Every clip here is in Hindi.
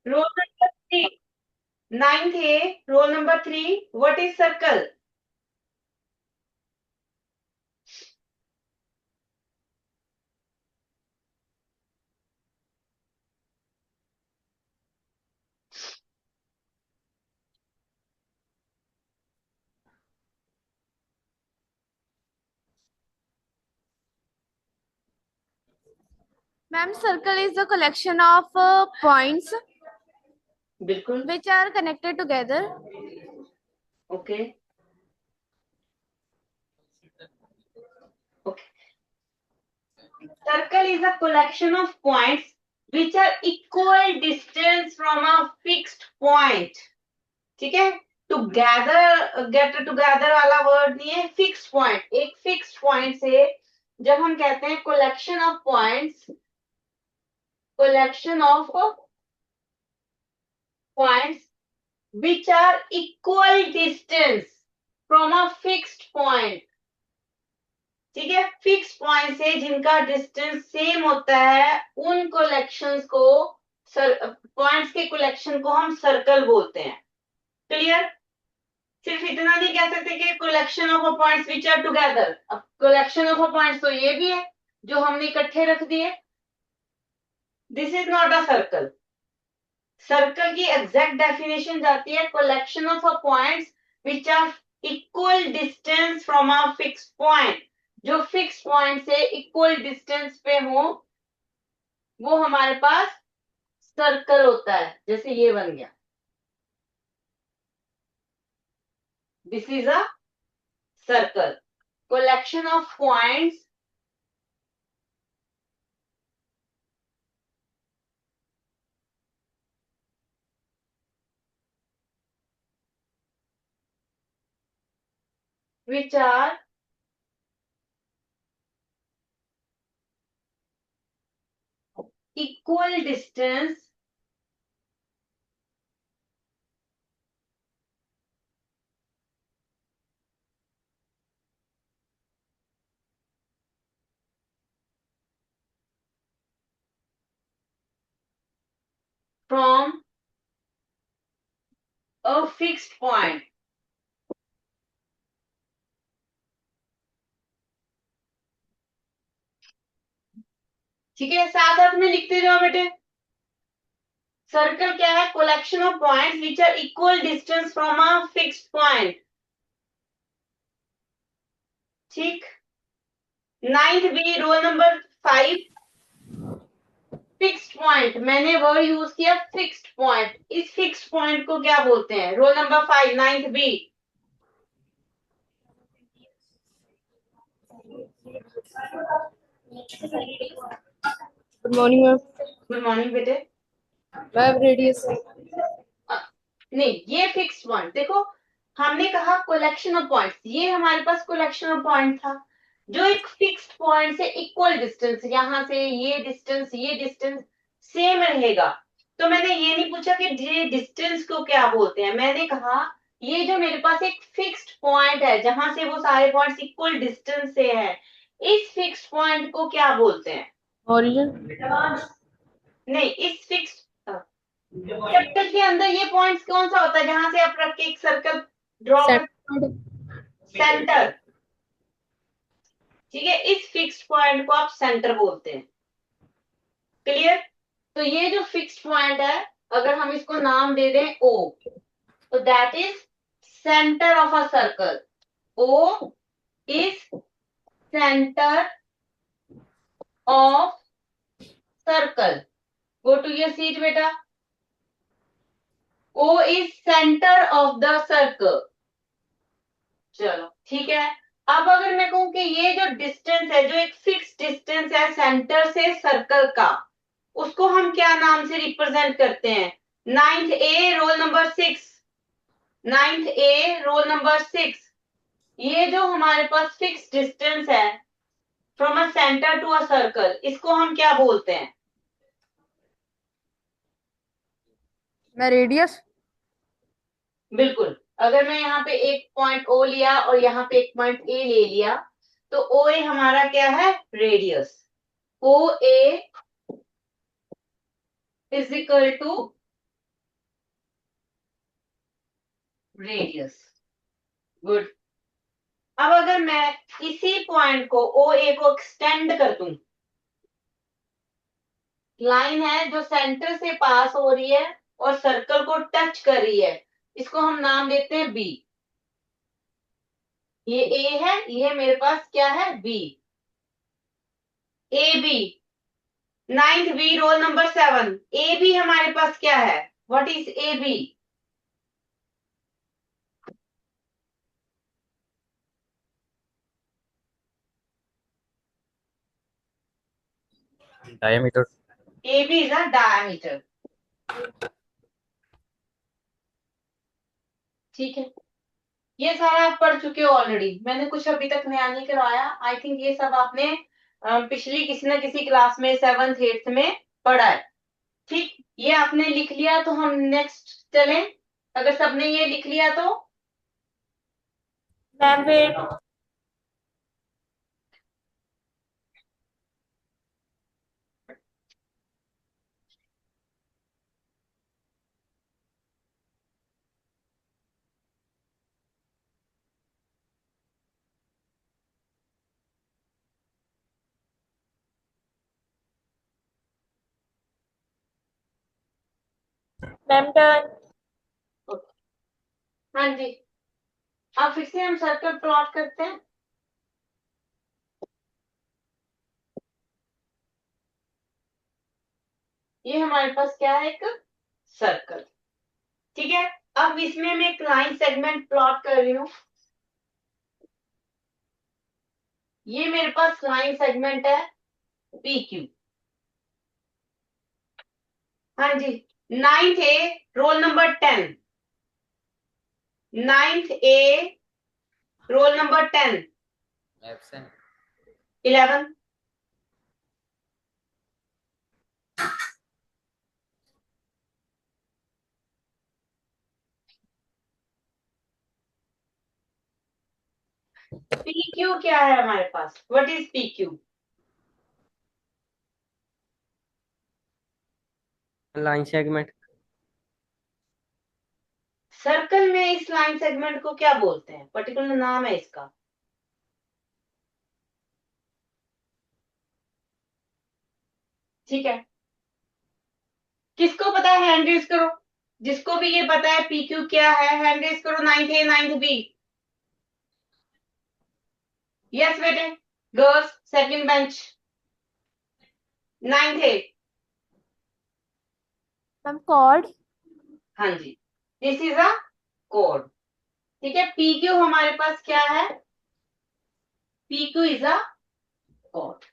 Role number 3, 9th A, role number 3, what is circle? Ma'am, circle is the collection of points बिल्कुल। which are connected together. Okay okay. Circle is a collection of points which are equal distance from a fixed point. ठीक है। टुगेदर, गेट टुगेदर वाला वर्ड नहीं है, फिक्स्ड पॉइंट। एक फिक्स्ड पॉइंट से जब हम कहते हैं collection of points, collection of points which are equal distance from a fixed point। ठीक है। फिक्स पॉइंट से जिनका डिस्टेंस सेम होता है उन कलेक्शंस को, पॉइंट्स के कलेक्शन को हम सर्कल बोलते हैं। क्लियर? सिर्फ इतना नहीं कह सकते कि collection of points which are together. अब कलेक्शन ऑफ पॉइंट्स तो ये भी है जो हमने इकट्ठे रख दिए। This is not a circle. Circle की एग्जैक्ट डेफिनेशन जाती है collection of points which are equal distance from a fixed point. जो फिक्स पॉइंट से इक्वल डिस्टेंस पे हो वो हमारे पास सर्कल होता है। जैसे ये बन गया, this is a circle. Collection of points which are equal distance from a fixed point। ठीक है, साथ साथ में लिखते जाओ बेटे। सर्कल क्या है? Collection of points which are equal distance from a fixed point. ठीक। 9th B, roll number 5, fixed point. मैंने वर्ड यूज किया फिक्स्ड पॉइंट। इस फिक्स्ड पॉइंट को क्या बोलते हैं? रोल नंबर 5, 9th बी। Good morning, ma'am. Good morning बेटे। Ma'am, radius. नहीं, ये फिक्स्ड पॉइंट देखो, हमने कहा कलेक्शन ऑफ पॉइंट्स, ये हमारे पास कलेक्शन ऑफ पॉइंट था जो एक फिक्स्ड पॉइंट से इक्वल डिस्टेंस, यहां से ये डिस्टेंस सेम रहेगा। तो मैंने ये नहीं पूछा कि ये डिस्टेंस को क्या बोलते हैं, मैंने कहा ये जो मेरे पास एक फिक्स्ड पॉइंट है जहां से वो सारे पॉइंट्स इक्वल डिस्टेंस से है, इस फिक्स्ड पॉइंट को क्या बोलते हैं? Origin. नहीं, इस फिक्स्ड सर्कल के अंदर ये पॉइंट्स कौन सा होता है जहां से आप रख के एक सर्कल ड्रॉ कर? Center. सेंटर। ठीक है, इस फिक्स्ड पॉइंट को आप सेंटर बोलते हैं। क्लियर? तो ये जो फिक्स्ड पॉइंट है, अगर हम इसको नाम दे दें ओ, तो that is centre of a circle. O is centre of circle. Go to your seat बेटा। O is centre of the circle. चलो ठीक है। अब अगर मैं कहूं कि ये जो डिस्टेंस है, जो एक फिक्स डिस्टेंस है सेंटर से सर्कल का, उसको हम क्या नाम से रिप्रेजेंट करते हैं? 9th ए, रोल नंबर 6। 9th ए, रोल नंबर 6। ये जो हमारे पास फिक्स डिस्टेंस है from a centre to a circle, इसको हम क्या बोलते हैं? मैं radius. बिल्कुल। अगर मैं यहाँ पे एक पॉइंट ओ लिया और यहाँ पे एक पॉइंट ए ले लिया, तो ओ ए हमारा क्या है? Radius. O A is equal to radius. Good. अब अगर मैं इसी पॉइंट को ओ ए को एक्सटेंड कर दूं, लाइन है जो सेंटर से पास हो रही है और सर्कल को टच कर रही है, इसको हम नाम देते हैं बी। ये ए है, ये मेरे पास क्या है, B. A B, ninth B, roll number 7। A B हमारे पास क्या है, what is A B? diameter. A B is a diameter. ठीक है, ये सारा आप पढ़ चुके हो ऑलरेडी, मैंने कुछ अभी तक नया नहीं करवाया। आई थिंक ये सब आपने पिछली किसी ना किसी क्लास में 7th 8th में पढ़ा है। ठीक, ये आपने लिख लिया तो हम नेक्स्ट चलें। अगर सबने ये लिख लिया तो मैम वेट। Ma'am turn. हाँ जी, अब फिर से हम सर्कल प्लॉट करते हैं। ये हमारे पास क्या है, एक सर्कल। ठीक है, अब इसमें मैं एक लाइन सेगमेंट प्लॉट कर रही हूँ। ये मेरे पास लाइन सेगमेंट है पी क्यू। हाँ जी, 9th ए, रोल नंबर 10। 9th ए, roll number 10। Absent. 11। P Q क्या है हमारे पास, what is P Q? Line segment. Circle में इस लाइन सेगमेंट को क्या बोलते हैं, पर्टिकुलर नाम है इसका? ठीक है, किसको पता है हैंड रेज करो। जिसको भी ये पता है पी क्यू क्या है, हैंड रेज करो। 9th A, 9th B. Yes बेटे, girls second bench. 9th A. Ma'am chord. हाँ जी, दिस इज अ कोड। ठीक है, पी क्यू हमारे पास क्या है, पी क्यू इज अ कोड।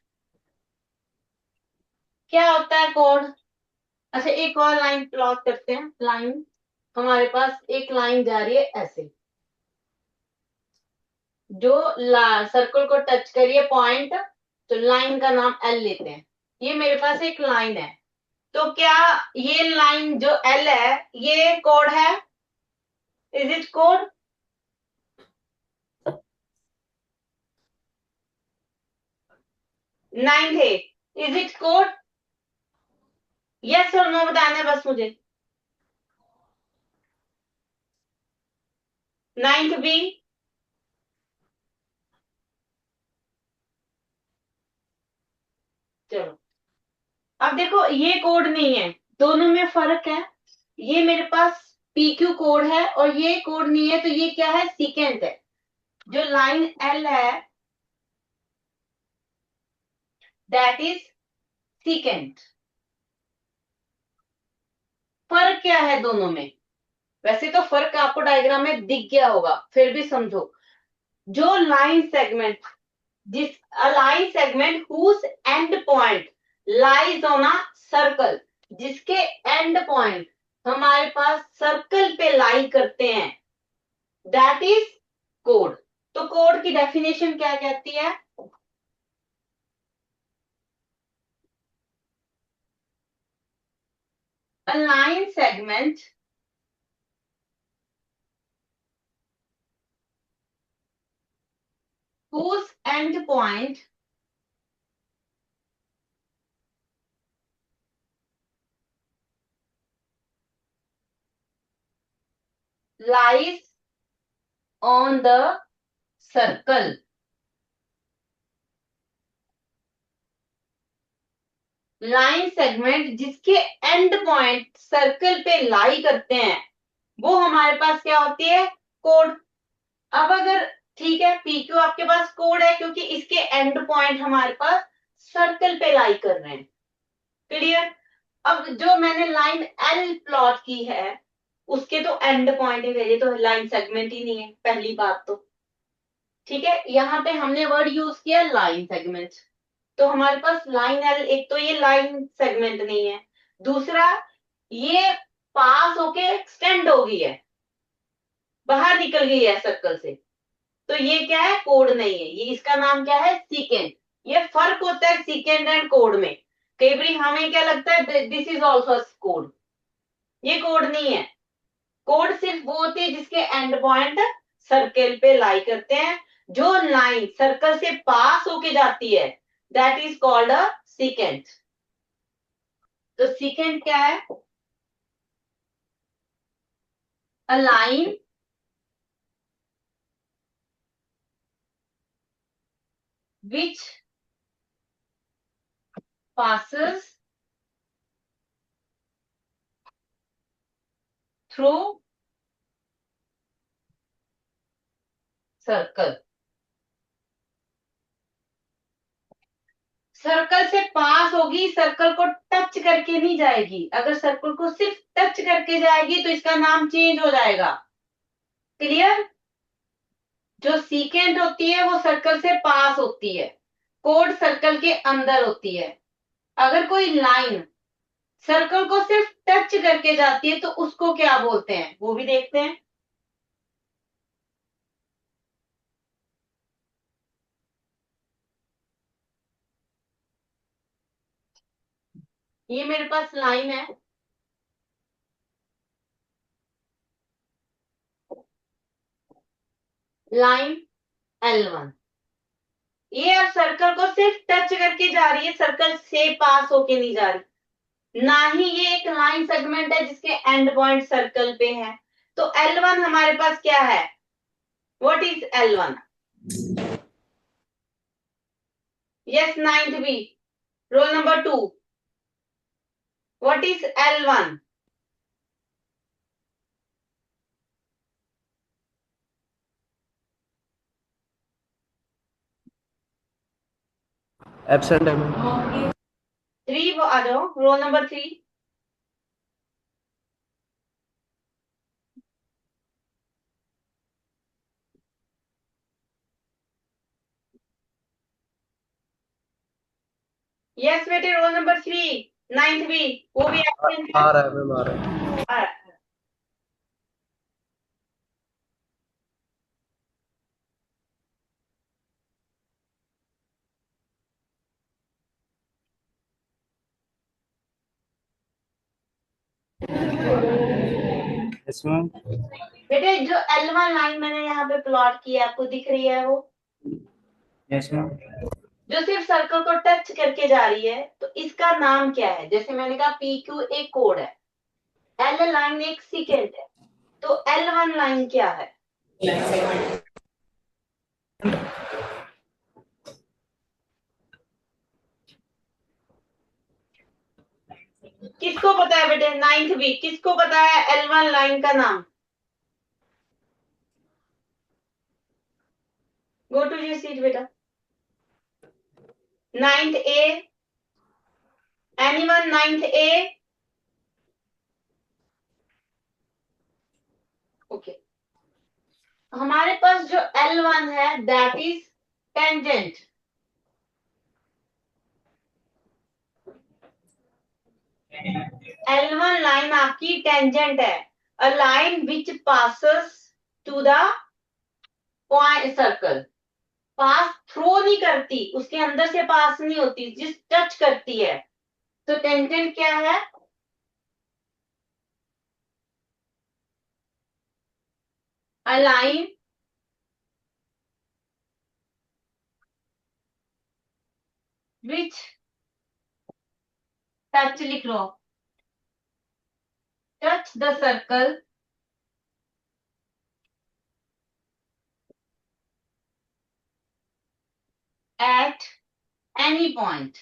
क्या होता है कोड? अच्छा, एक और लाइन प्लॉट करते हैं। लाइन, हमारे पास एक लाइन जा रही है ऐसे, जो सर्कल को टच करिए पॉइंट, तो लाइन का नाम एल लेते हैं। ये मेरे पास एक लाइन है, तो क्या ये लाइन जो एल है ये कोड है? Is it code? नाइन है, इज इट कोड? यस और नो बताना है बस मुझे। 9th B. चलो, अब देखो ये कोड नहीं है, दोनों में फर्क है। ये मेरे पास पी क्यू कोड है और ये कोड नहीं है, तो ये क्या है, सीकेंट है। जो लाइन एल है दैट इज सीकेंट। फर्क क्या है दोनों में? वैसे तो फर्क आपको डायग्राम में दिख गया होगा, फिर भी समझो। जो लाइन सेगमेंट, जिस line segment whose end point lies on a circle, जिसके एंड पॉइंट हमारे पास सर्कल पे लाई करते हैं, दैट इज कोड। तो कोड की डेफिनेशन क्या कहती है? A line segment whose end point lies on the circle. Line segment जिसके एंड पॉइंट सर्कल पे लाई करते हैं वो हमारे पास क्या होती है, कोड। अब अगर ठीक है, PQ आपके पास कोड है क्योंकि इसके एंड पॉइंट हमारे पास सर्कल पे लाई कर रहे हैं। क्लियर। अब जो मैंने लाइन L प्लॉट की है उसके तो एंड पॉइंट ही मेरे तो लाइन सेगमेंट ही नहीं है, पहली बात तो। ठीक है, यहाँ पे हमने वर्ड यूज किया लाइन सेगमेंट, तो हमारे पास लाइन L, एक तो ये लाइन सेगमेंट नहीं है, दूसरा ये पास होके एक्सटेंड हो गई है, बाहर निकल गई है सर्कल से, तो ये क्या है, कोड नहीं है, ये इसका नाम क्या है, सीकेंड। ये फर्क होता है सीकेंड एंड कोड में। कई बार हमें क्या लगता है दिस इज ऑल्सो कोड, ये कोड नहीं है। कोड सिर्फ वो होती है जिसके एंड पॉइंट सर्कल पे लाई करते हैं। जो लाइन सर्कल से पास होके जाती है that is called a secant. तो सीकेंट क्या है, a line which passes through circle. Circle से पास होगी, सर्कल को टच करके नहीं जाएगी। अगर सर्कल को सिर्फ टच करके जाएगी तो इसका नाम चेंज हो जाएगा। क्लियर। जो सीकेंट होती है वो सर्कल से पास होती है, कोड सर्कल के अंदर होती है। अगर कोई लाइन सर्कल को सिर्फ टच करके जाती है तो उसको क्या बोलते हैं वो भी देखते हैं। ये मेरे पास लाइन है, लाइन L1। ये अब सर्कल को सिर्फ टच करके जा रही है, सर्कल से पास होके नहीं जा रही। ना ही ये एक लाइन सेगमेंट है जिसके एंड पॉइंट सर्कल पे है। तो L1 हमारे पास क्या है, what is L1? Yes, ninth B, roll number 2, what is L1? Absent है मैम। 3 आ जाओ, रोल नंबर 3। यस बेटे, रोल नंबर 3, नाइन्थ बी, वो भी एब्सेंट है। आ रहा है मैम, आ रहा है। इसमें बेटे जो L1 लाइन मैंने यहाँ पे प्लॉट की है आपको दिख रही है वो, यस मैम। जो सिर्फ सर्कल को टच करके जा रही है, तो इसका नाम क्या है? जैसे मैंने कहा PQ एक कोड है, L लाइन एक सीकेंट है, तो L1 लाइन क्या है? किसको पता है बेटे, नाइन्थ बी, किसको पता है L1 लाइन का नाम? गो टू योर सीट बेटा। Ninth A, anyone ninth A? Okay, हमारे पास जो L1 है that is tangent. L1 line आपकी टेंजेंट है, a line which passes to the point circle. Pass through नहीं करती, उसके अंदर से पास नहीं होती, जिस टच करती है। तो टेंजेंट क्या है, अ लाइन विच टच, लिख लो, touch the circle at any point.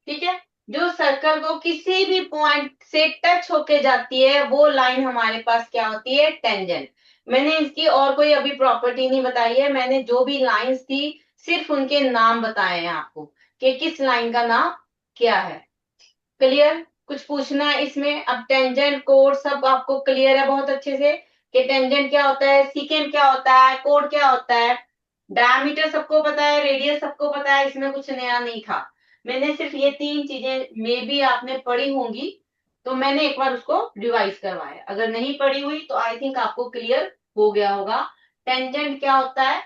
ठीक है, जो सर्कल को किसी भी पॉइंट से टच होके जाती है वो लाइन हमारे पास क्या होती है, टेंजेंट। मैंने इसकी और कोई अभी प्रॉपर्टी नहीं बताई है, मैंने जो भी लाइंस थी सिर्फ उनके नाम बताए हैं आपको कि किस लाइन का नाम क्या है। क्लियर? कुछ पूछना है इसमें? अब टेंजेंट कोड सब आपको क्लियर है बहुत अच्छे से कि टेंजेंट क्या होता है, सीकेंट क्या होता है, कोड क्या होता है, डायमीटर सबको पता है, रेडियस सबको पता है, इसमें कुछ नया नहीं था। मैंने सिर्फ ये तीन चीजें मे भी आपने पढ़ी होंगी तो मैंने एक बार उसको रिवाइज करवाया, अगर नहीं पढ़ी हुई तो आई थिंक आपको क्लियर हो गया होगा। टेंजेंट क्या होता है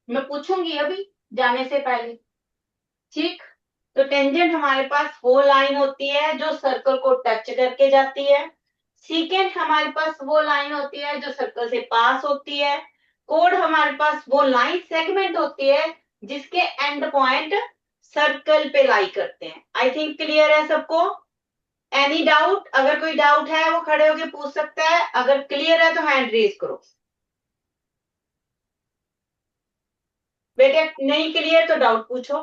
मैं पूछूंगी अभी जाने से पहले। ठीक, तो टेंजेंट हमारे पास वो लाइन होती है जो सर्कल को टच करके जाती है। सीकेंट हमारे पास वो लाइन होती है जो सर्कल से पास होती है। कोड हमारे पास वो लाइन सेगमेंट होती है जिसके एंड पॉइंट सर्कल पे लाई करते हैं। आई थिंक क्लियर है सबको? Any doubt? अगर कोई डाउट है वो खड़े होके पूछ सकता है, अगर क्लियर है तो हैंड रेज करो। बेटे नहीं क्लियर तो डाउट पूछो,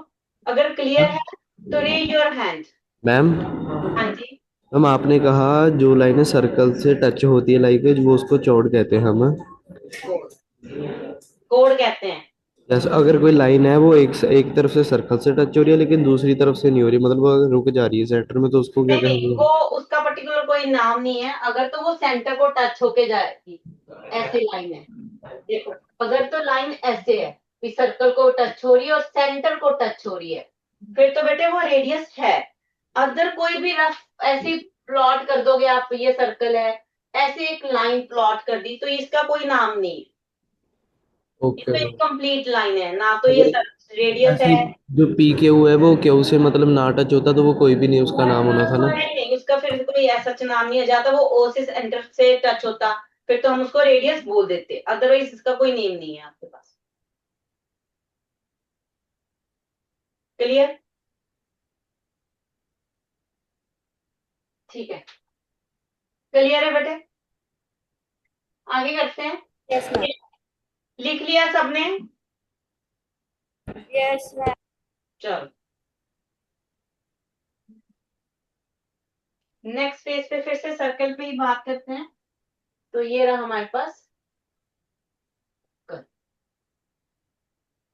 अगर क्लियर है तो रेज योर हैंड। मैम हाँ जी। मैम आपने कहा जो लाइनें सर्कल से टच होती है लाइक वो उसको चौड़ कहते हैं हम। कोड, कोड कहते हैं। जैसे अगर कोई लाइन है वो एक तरफ से सर्कल से टच हो रही है लेकिन दूसरी तरफ से नहीं हो रही, मतलब वो अगर रुक जा रही है सेंटर में, तो उसको क्या नहीं नहीं, कहेंगे? वो उसका पर्टिकुलर कोई नाम नहीं है, अगर तो वो सेंटर को टच होके जाएगी ऐसी लाइन है। देखो, अगर तो लाइन ऐसे है कि सर्कल को टच हो रही है और सेंटर को टच हो रही है फिर तो बेटे वो रेडियस है। अगर कोई भी रफ ऐसी प्लॉट कर दोगे आप, ये सर्कल है, ऐसे एक लाइन प्लॉट कर दी तो इसका कोई नाम नहीं है, ये ओके। तो इनकम्प्लीट लाइन है ना, तो ये रेडियस ऐसे है। जो पी क्यू है वो क्यू से मतलब ना टच होता तो वो कोई भी नहीं उसका नाम होना था ना। नहीं नहीं, उसका फिर कोई ऐसा नाम नहीं है, जाता वो ओ से एंटर से टच होता फिर तो हम उसको रेडियस बोल देते, अदरवाइज इसका कोई नेम नहीं है आपके पास। क्लियर? ठीक है, क्लियर है बेटे? आगे करते हैं। Yes, ma'am. लिख लिया सबने? Yes, ma'am. चलो नेक्स्ट पेज पे फिर से सर्कल पे ही बात करते हैं। तो ये रहा हमारे पास कर्व,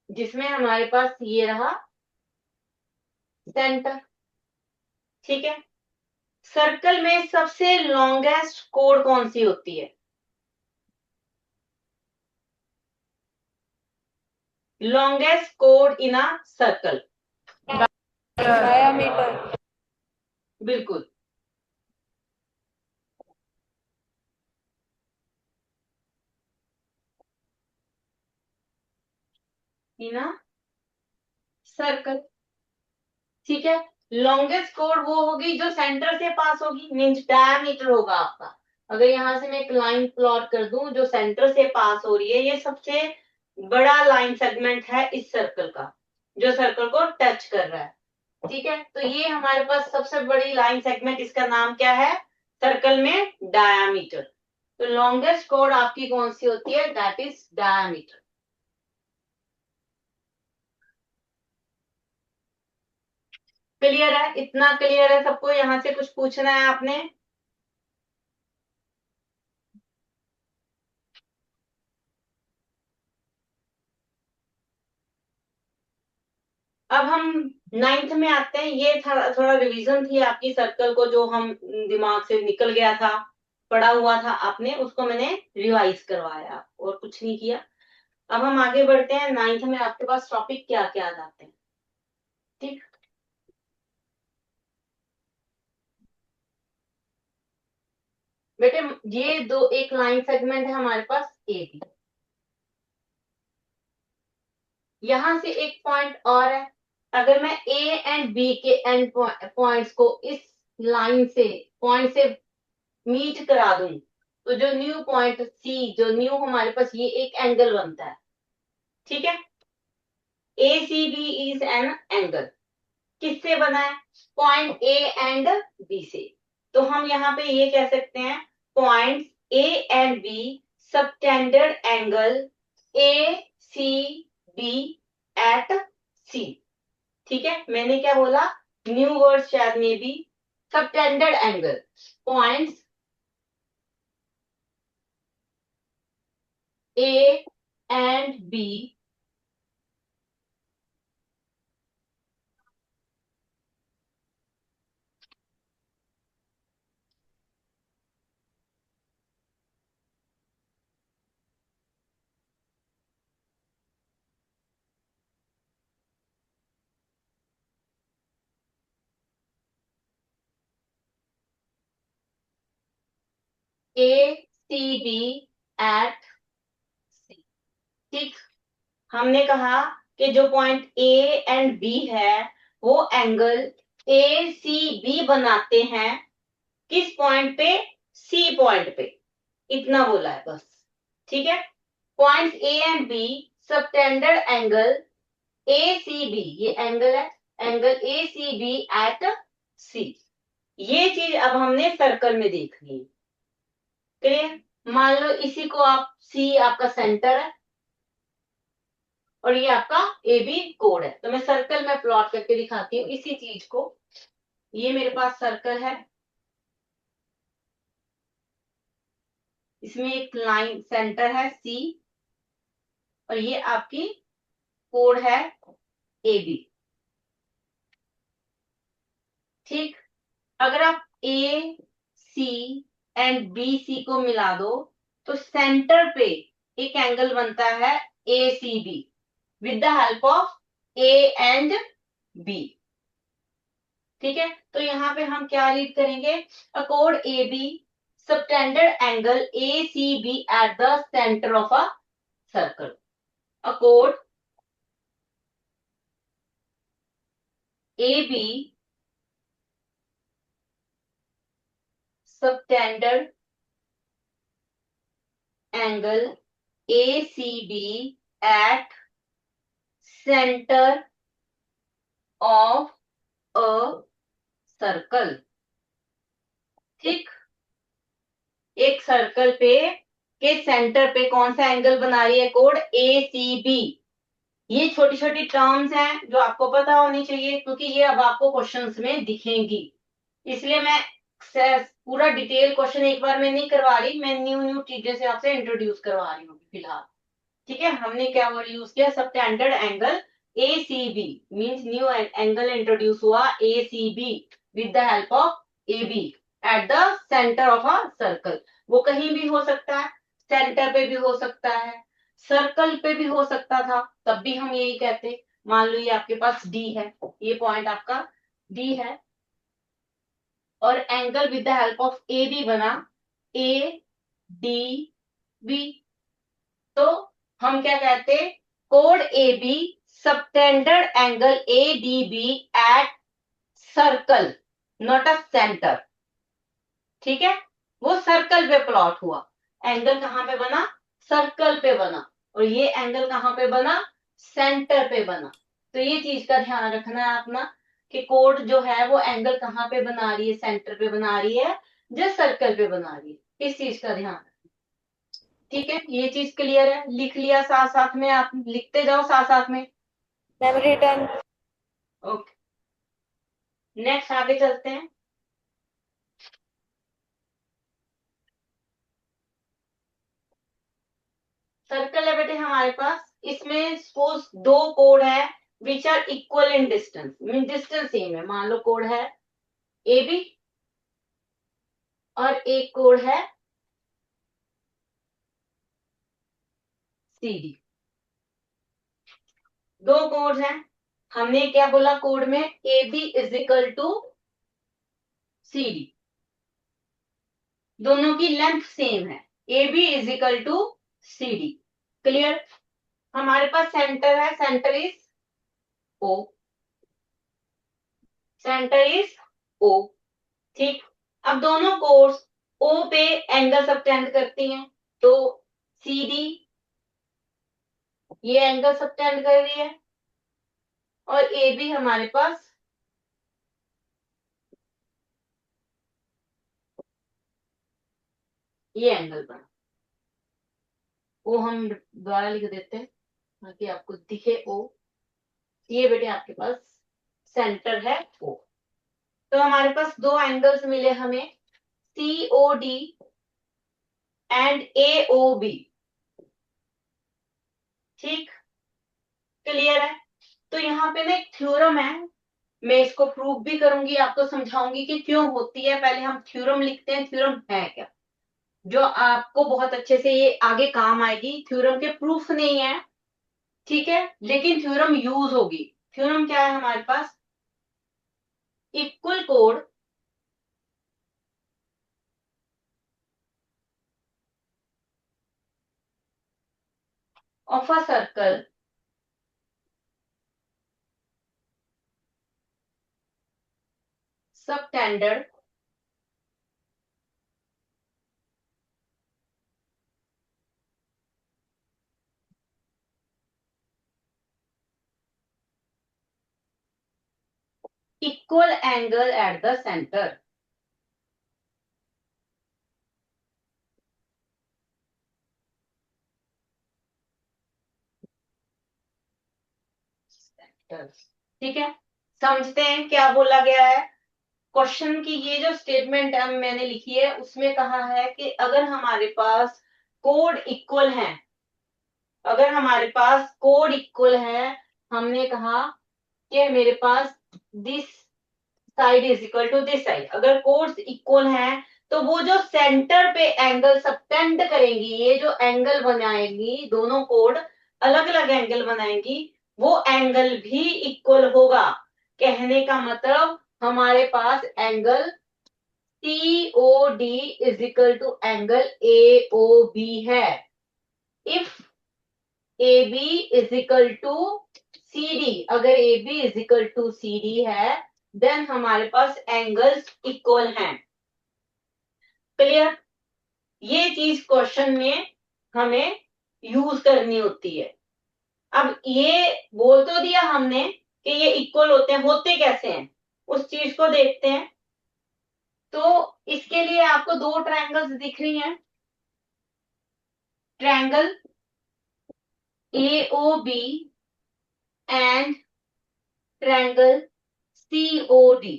जिसमें हमारे पास ये रहा सेंटर। ठीक है, सर्कल में सबसे लॉन्गेस्ट कोड कौन सी होती है? Longest code in a circle? Diameter. बिल्कुल, इन अ सर्कल। ठीक है, लॉन्गेस्ट कोड वो होगी जो सेंटर से पास होगी, मींस डायमीटर होगा आपका। अगर यहां से मैं एक लाइन प्लॉट कर दूं जो सेंटर से पास हो रही है, ये सबसे बड़ा लाइन सेगमेंट है इस सर्कल का जो सर्कल को टच कर रहा है। ठीक है, तो ये हमारे पास सबसे बड़ी लाइन सेगमेंट, इसका नाम क्या है सर्कल में? डायामीटर। तो लॉन्गेस्ट कोड आपकी कौन सी होती है? That is diameter. क्लियर है? इतना क्लियर है सबको? यहां से कुछ पूछना है आपने? अब हम नाइन्थ में आते हैं। ये थोड़ा थोड़ा रिवीजन थी आपकी सर्कल को, जो हम दिमाग से निकल गया था, पढ़ा हुआ था आपने, उसको मैंने रिवाइज करवाया और कुछ नहीं किया। अब हम आगे बढ़ते हैं। नाइन्थ में आपके पास टॉपिक क्या क्या आ जाते हैं? ठीक, बेटे ये दो एक लाइन सेगमेंट है हमारे पास ए बी, यहां से एक पॉइंट और है। अगर मैं ए एंड बी के एंड पॉइंट्स को इस लाइन से पॉइंट से मीट करा दूं तो जो न्यू पॉइंट सी, जो न्यू हमारे पास ये एक एंगल बनता है। ठीक है, A C B is an angle. किससे बना है? पॉइंट ए एंड बी से। तो हम यहाँ पे ये कह सकते हैं point A and B subtended angle A C B at C. ठीक है, मैंने क्या बोला, न्यू वर्ड शायद में भी, subtended angle points A and B A C B at C. ठीक, हमने कहा कि जो पॉइंट ए एंड बी है वो एंगल ए सी बी बनाते हैं किस पॉइंट पे, सी पॉइंट पे, इतना बोला है बस। ठीक है, point A and B subtended angle A C B, ये एंगल है, angle A C B at C. ये चीज अब हमने सर्कल में देखनी है। क्लियर, मान लो इसी को आप, सी आपका सेंटर है और ये आपका ए बी कोड है, तो मैं सर्कल में प्लॉट करके दिखाती हूँ इसी चीज को। ये मेरे पास सर्कल है, इसमें एक लाइन सेंटर है सी और ये आपकी कोड है ए बी। ठीक, अगर आप ए सी एंड बी सी को मिला दो तो सेंटर पे एक एंगल बनता है A C B with the help of A and B. ठीक है, तो यहाँ पे हम क्या रीड करेंगे, अकोड A B subtended angle A C B at the centre of a circle. अकोड A B subtended angle A C B at centre of a circle. ठीक, एक सर्कल पे के सेंटर पे कौन सा एंगल बना रही है कोड ए सी बी। ये छोटी छोटी टर्म्स हैं जो आपको पता होनी चाहिए क्योंकि ये अब आपको क्वेश्चंस में दिखेंगी, इसलिए मैं पूरा डिटेल क्वेश्चन एक बार में नहीं करवा रही, मैं न्यू न्यू चीजें से आपसे इंट्रोड्यूस करवा रही हूँ फिलहाल। ठीक है, हमने क्या वर्ड यूज किया, subtended angle A C B, means new angle introduce हुआ A C B with the help of A B at the centre of a circle. वो कहीं भी हो सकता है, सेंटर पे भी हो सकता है, सर्कल पे भी हो सकता था, तब भी हम यही कहते। मान लो ये आपके पास डी है, ये पॉइंट आपका डी है और angle with the help of A B बना ए डी बी, तो हम क्या कहते, कोड A B subtended angle A D B at circle not a centre. ठीक है, वो सर्कल पे प्लॉट हुआ, एंगल कहां पे बना, सर्कल पे बना, और ये एंगल कहां पे बना, सेंटर पे बना। तो ये चीज का ध्यान रखना है अपना कि कोड जो है वो एंगल कहां पे बना रही है, सेंटर पे बना रही है या सर्कल पे बना रही है, इस चीज का ध्यान। ठीक है, ये चीज क्लियर है, लिख लिया साथ साथ में, आप लिखते जाओ साथ साथ में। Memory done. ओके, नेक्स्ट आगे चलते हैं। सर्कल है बेटे हमारे पास, इसमें सपोज दो कोड है which are equal in distance, mean distance same है, मान लो कोड है ए बी और एक कोड है सी डी। दो कोड हैं, हमने क्या बोला कोड में, A B is equal to C D, दोनों की लेंथ सेम है, A B is equal to C D. Clear, हमारे पास सेंटर है, centre is O, centre is O. ठीक, अब दोनों कोर्स ओ पे एंगल सबटेंड करती हैं, तो सी डी ये एंगल सबटेंड कर रही है और ए बी हमारे पास ये एंगल बना, ओ हम द्वारा लिख देते हैं ताकि आपको दिखे ओ। ये बेटे आपके पास सेंटर है ओ। तो हमारे पास दो एंगल्स मिले हमें, C O D and A O B. ठीक, क्लियर है। तो यहाँ पे ना एक थ्योरम है, मैं इसको प्रूव भी करूंगी, आपको समझाऊंगी कि क्यों होती है। पहले हम थ्योरम लिखते हैं, थ्योरम है क्या, जो आपको बहुत अच्छे से ये आगे काम आएगी। थ्योरम के प्रूफ नहीं है, ठीक है, लेकिन थ्योरम यूज होगी। थ्योरम क्या है हमारे पास, इक्वल कोड of a circle subtended equal angle at the center. ठीक है, समझते हैं क्या बोला गया है। क्वेश्चन की ये जो स्टेटमेंट मैंने लिखी है उसमें कहा है कि अगर हमारे पास कोड इक्वल है, अगर हमारे पास कोड इक्वल है, हमने कहा कि मेरे पास this side is equal to this side, अगर कोड्स इक्वल हैं तो वो जो सेंटर पे एंगल सबटेंड करेंगी, ये जो एंगल बनाएगी, दोनों कोड अलग अलग एंगल बनाएंगी, वो एंगल भी इक्वल होगा। कहने का मतलब हमारे पास angle C O D is equal to angle A O B है। If A B is equal to C D, अगर A B is equal to C D है, देन हमारे पास एंगल्स इक्वल हैं। क्लियर, ये चीज क्वेश्चन में हमें यूज करनी होती है। अब ये बोल तो दिया हमने कि ये इक्वल होते हैं, होते कैसे हैं उस चीज को देखते हैं। तो इसके लिए आपको दो ट्रायंगल्स दिख रही हैं, triangle A O B and triangle C O D.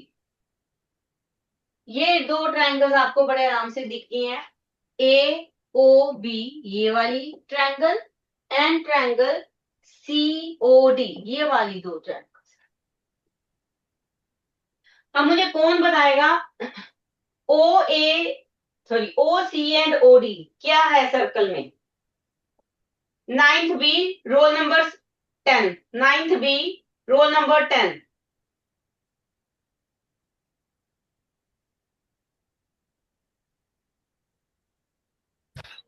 ये दो ट्रायंगल्स आपको बड़े आराम से दिखती हैं, ए ओ बी ये वाली triangle and triangle C O D ये वाली दो ट्रायंगल्स। अब मुझे कौन बताएगा O A sorry O C and O D क्या है सर्कल में। Ninth B roll number 10, ninth B roll number 10।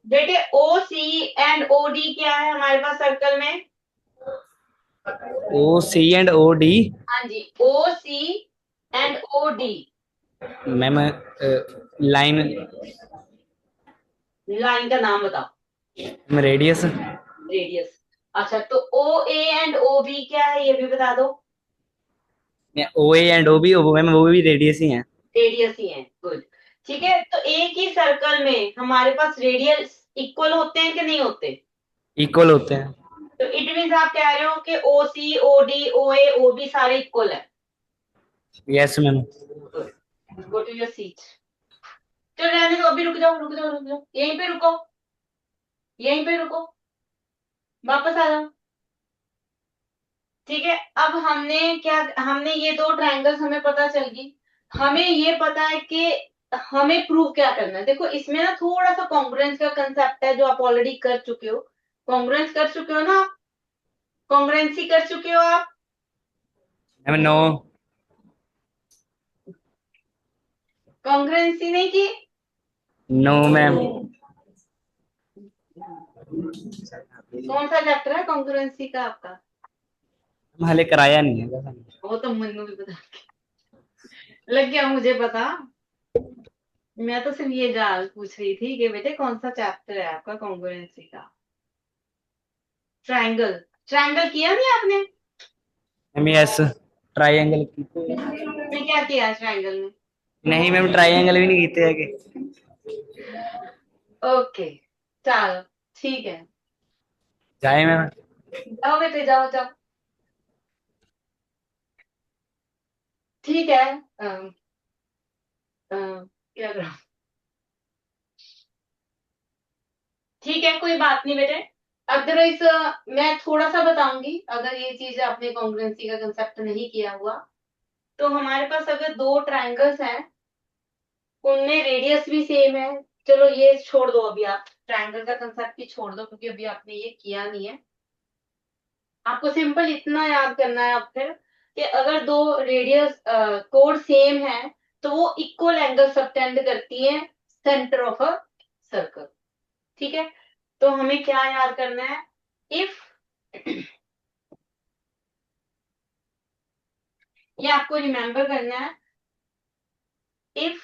बेटे ओ सी एंड ओ डी क्या है हमारे पास सर्कल में। O C and O D. हाँ जी, O C and O D. Ma'am line line का नाम बताओ। रेडियस। रेडियस। अच्छा, तो ओ ए एंड ओ बी क्या है ये भी बता दो। O A and O B, ma'am वो भी रेडियस ही है। रेडियस ही है, गुड। ठीक है, तो एक ही सर्कल में हमारे पास रेडियस इक्वल होते हैं कि नहीं होते। इक्वल होते हैं। तो इट मीन्स आप कह रहे हो कि O C O D O A O B सारे इक्वल है। Yes ma'am. Go to your seat. चलो रहने दो, अभी रुक जाओ रुक जाओ रुक जाओ, यहीं पे रुको, यहीं पे रुको, वापस आ जाओ। ठीक है, अब हमने क्या, हमने ये दो ट्रायंगल्स हमें पता चल गई। हमें ये पता है कि हमें प्रूव क्या करना है। देखो इसमें ना थोड़ा सा कॉन्ग्रुएंस का कंसेप्ट है जो आप ऑलरेडी कर चुके हो। कॉन्ग्रुएंस कर चुके हो ना आप, कॉन्ग्रुएंसी कर चुके हो आप। Ma'am no. कॉन्ग्रुएंसी नहीं की। No ma'am. कौन सा चैप्टर है कॉन्ग्रुएंसी का आपका। हाले कराया नहीं है। वो तो मनु भी बता लग गया मुझे पता। मैं तो सिर्फ ये जान पूछ रही थी कि बेटे कौन सा चैप्टर है आपका कॉन्ग्रुएंसी का। ट्रायंगल, ट्रायंगल किया नहीं आपने। मैम यस, ट्रायंगल की में क्या किया ट्रायंगल में। नहीं मैम, ट्रायंगल भी नहीं कीते है कि। ओके, चलो ठीक है। जाए मैम। जाओ बेटे, जाओ जाओ। ठीक है। क्या करूं? ठीक है, कोई बात नहीं बेटे। अदरवाइज मैं थोड़ा सा बताऊंगी, अगर ये चीज आपने कॉन्ग्रुएंसी का कंसेप्ट नहीं किया हुआ, तो हमारे पास अगर दो ट्रायंगल्स हैं, उनमें रेडियस भी सेम है। चलो ये छोड़ दो, अभी आप ट्रायंगल का कंसेप्ट ही छोड़ दो, क्योंकि अभी आपने ये किया नहीं है। आपको सिंपल इतना याद करना है अब फिर, कि अगर दो रेडियस कोड सेम है, तो वो इक्वल एंगल सबटेंड करती है सेंटर ऑफ अ सर्कल। ठीक है, तो हमें क्या याद करना है? इफ ये आपको रिमेंबर करना है, if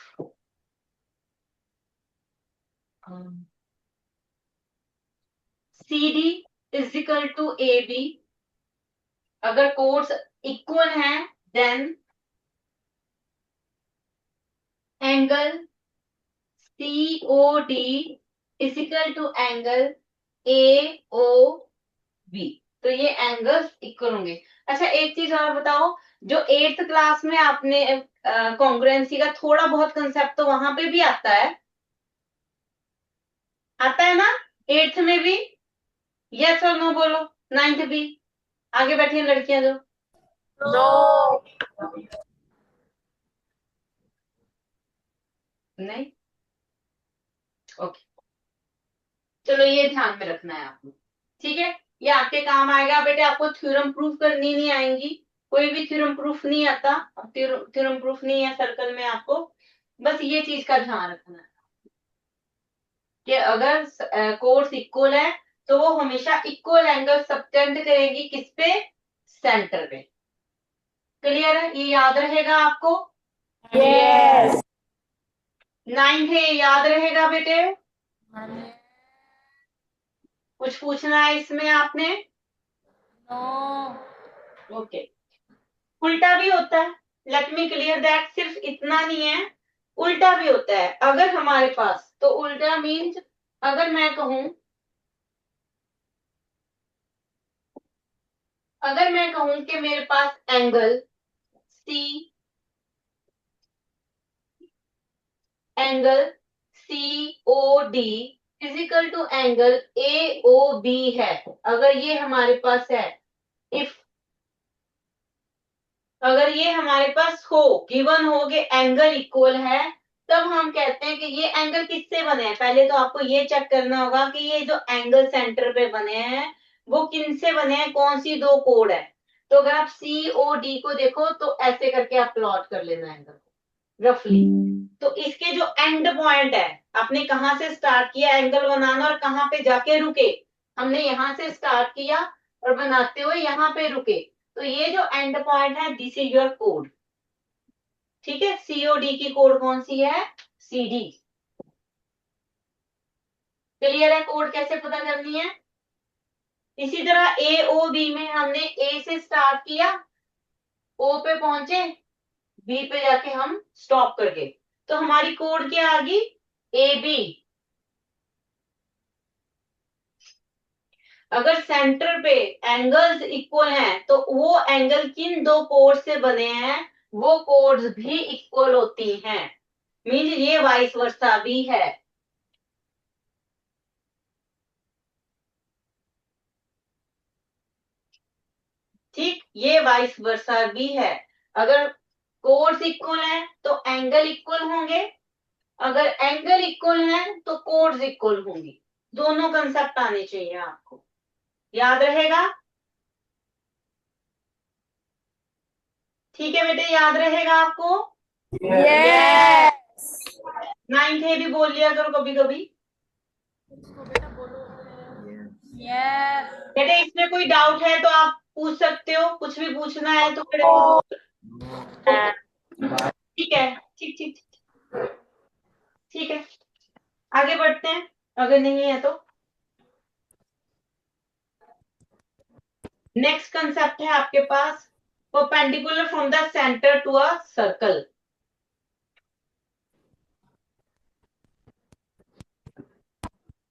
C D is equal to A B, अगर कोड्स इक्वल हैं, then angle C O D is equal to angle A O B. तो ये एंगल्स इक्वल होंगे। अच्छा, एक चीज और बताओ, जो एट्थ क्लास में आपने कॉन्ग्रुएंसी का थोड़ा बहुत कंसेप्ट तो वहां पे भी आता है, आता है ना? एट्थ में भी? यस और नो बोलो। नाइन्थ भी? आगे बैठी हैं लड़कियां जो। No. नहीं? ओके, चलो ये ध्यान में रखना है आपको। ठीक है, ये आपके काम आएगा बेटे। आपको थ्योरम प्रूफ करनी नहीं आएंगी, कोई भी थ्योरम प्रूफ नहीं आता। थ्योरम प्रूफ नहीं है सर्कल में आपको, बस ये चीज का ध्यान रखना है कि अगर कोर्स इक्वल है, तो वो हमेशा इक्वल एंगल सबटेंड करेगी किस पे? सेंटर पे। क्लियर है? ये याद रहेगा आपको? Yes. नाइन्थ है, ये याद रहेगा बेटे? कुछ पूछना है इसमें आपने? No. ओके। उल्टा भी होता है, लेट मी क्लियर दैट। सिर्फ इतना नहीं है, उल्टा भी होता है। अगर हमारे पास, तो उल्टा मीन्स, अगर मैं कहूं, अगर मैं कहूं कि मेरे पास angle C, angle C O D physical to angle A O B है, अगर ये हमारे पास है, इफ, अगर ये हमारे पास हो, गिवन हो कि एंगल इक्वल है, तब हम कहते हैं कि ये एंगल किससे बने हैं। पहले तो आपको ये चेक करना होगा कि ये जो एंगल सेंटर पे बने हैं, वो किन से बने हैं, कौन सी दो कोड है। तो अगर आप सी ओ डी को देखो, तो ऐसे करके आप प्लॉट कर लेना एंगल रफली। तो इसके जो एंड पॉइंट है, आपने कहां से स्टार्ट किया एंगल बनाना और कहां पे जाके रुके, हमने यहां से स्टार्ट किया और बनाते हुए यहां पे रुके, तो ये जो एंड पॉइंट है, दिस इज योर कोड। ठीक है, सीओडी की कोड कौन सी है? C D. क्लियर है? कोड कैसे पता करनी है? इसी तरह ए ओ बी में हमने ए से स्टार्ट किया, ओ पे पहुंचे, बी पे जाके हम स्टॉप कर गए, तो हमारी कोड क्या आ गई? A B. अगर सेंटर पे एंगल्स इक्वल हैं, तो वो एंगल किन दो कोड से बने हैं, वो कोड्स भी इक्वल होती हैं। मीन ये वाइस वर्सा भी है। ठीक, ये वाइस वर्सा भी है। अगर कोड्स इक्वल हैं, तो एंगल इक्वल होंगे, अगर एंगल इक्वल हैं, तो कोड्स इक्वल होंगी। दोनों कंसेप्ट आने चाहिए आपको, याद रहेगा? ठीक है बेटे, याद रहेगा आपको? Yes. नाइन्थ है भी बोल लिया करो कभी कभी। Yes. बेटे इसमें कोई डाउट है तो आप पूछ सकते हो, कुछ भी पूछना है तो मेरे को बोल। ठीक है, ठीक ठीक ठीक। ठीक है, आगे बढ़ते हैं, अगर नहीं है तो। नेक्स्ट कंसेप्ट है आपके पास, perpendicular from the centre to a circle.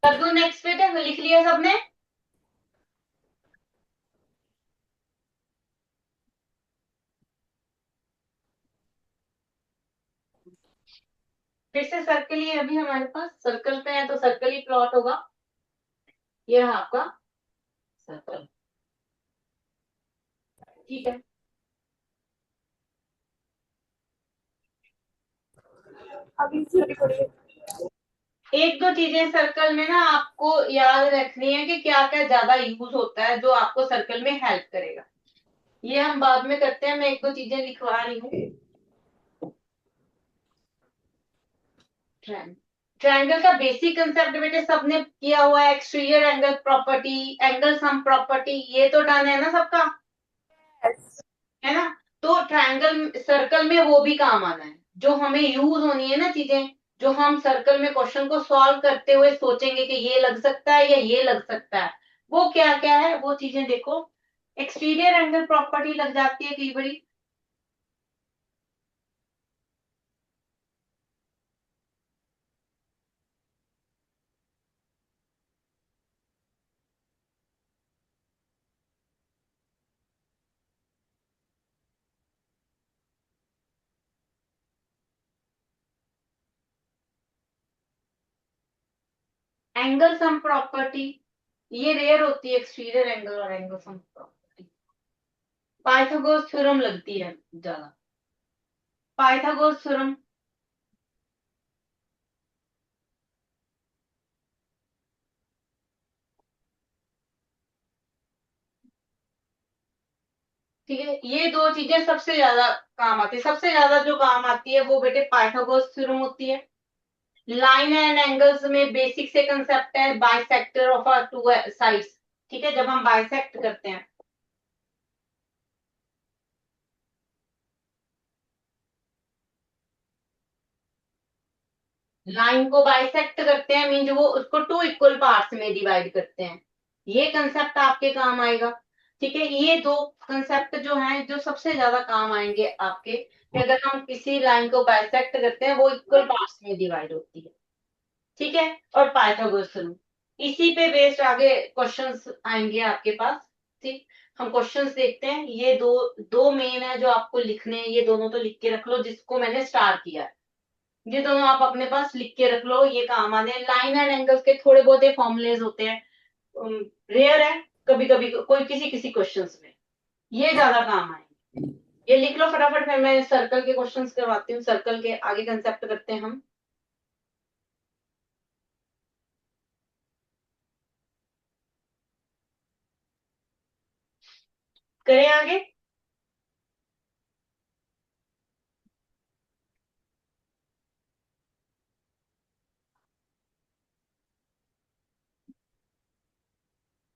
कर दो नेक्स्ट बेटे, लिख लिया सबने? फिर से सर्कल ही है, अभी हमारे पास सर्कल पे है तो सर्कल ही प्लॉट होगा। ये रहा आपका सर्कल, ठीक है। अभी से पढ़िए। एक दो चीजें सर्कल में ना आपको याद रखनी है कि क्या क्या ज्यादा यूज होता है जो आपको सर्कल में हेल्प करेगा। ये हम बाद में करते हैं, मैं एक दो चीजें लिखवा रही हूँ। ट्रायंगल का बेसिक कंसेप्ट बेटे सबने किया हुआ है, exterior angle property, angle sum property, ये तो डन है ना सबका, है ना। तो ट्रायंगल सर्कल में वो भी काम आना है, जो हमें यूज होनी है ना चीजें, जो हम सर्कल में क्वेश्चन को सॉल्व करते हुए सोचेंगे कि ये लग सकता है या ये लग सकता है, वो क्या क्या है वो चीजें देखो। एक्सटीरियर एंगल प्रॉपर्टी लग जाती है कई बड़ी। एंगल सम प्रॉपर्टी ये रेयर होती है, एक्सटीरियर एंगल और angle sum property. Pythagoras theorem लगती है ज्यादा, पाइथागोरस थ्योरम। ठीक है, ये दो चीजें सबसे ज्यादा काम आती है, सबसे ज्यादा जो काम आती है वो बेटे पाइथागोरस थ्योरम होती है। लाइन एंड एंगल्स में बेसिक से कंसेप्ट है बाइसेक्टर ऑफ टू साइड्स। ठीक है, जब हम बाइसेक्ट करते हैं, लाइन को बाइसेक्ट करते हैं मीन वो उसको टू इक्वल पार्ट्स में डिवाइड करते हैं, ये कंसेप्ट आपके काम आएगा। ठीक है, ये दो कंसेप्ट जो हैं जो सबसे ज्यादा काम आएंगे आपके, कि अगर हम किसी लाइन को बाइसेक्ट करते हैं वो इक्वल पार्ट्स में डिवाइड होती है। ठीक है, और पाइथागोरस थ्योरम, इसी पे बेस्ड आगे क्वेश्चंस आएंगे आपके पास। ठीक, हम क्वेश्चंस देखते हैं। ये दो दो मेन है जो आपको लिखने हैं, ये दोनों तो लिख के रख लो जिसको मैंने स्टार किया है, ये दोनों आप अपने पास लिख के रख लो, ये काम आने। लाइन एंड एंगल्स के थोड़े बहुत फॉर्मुलेज होते हैं, रेयर है, कभी कभी कोई किसी किसी क्वेश्चंस में ये ज्यादा काम आएंगे। ये लिख लो फटाफट, फिर मैं सर्कल के क्वेश्चंस करवाती हूँ, सर्कल के आगे कंसेप्ट करते हैं हम। करें आगे।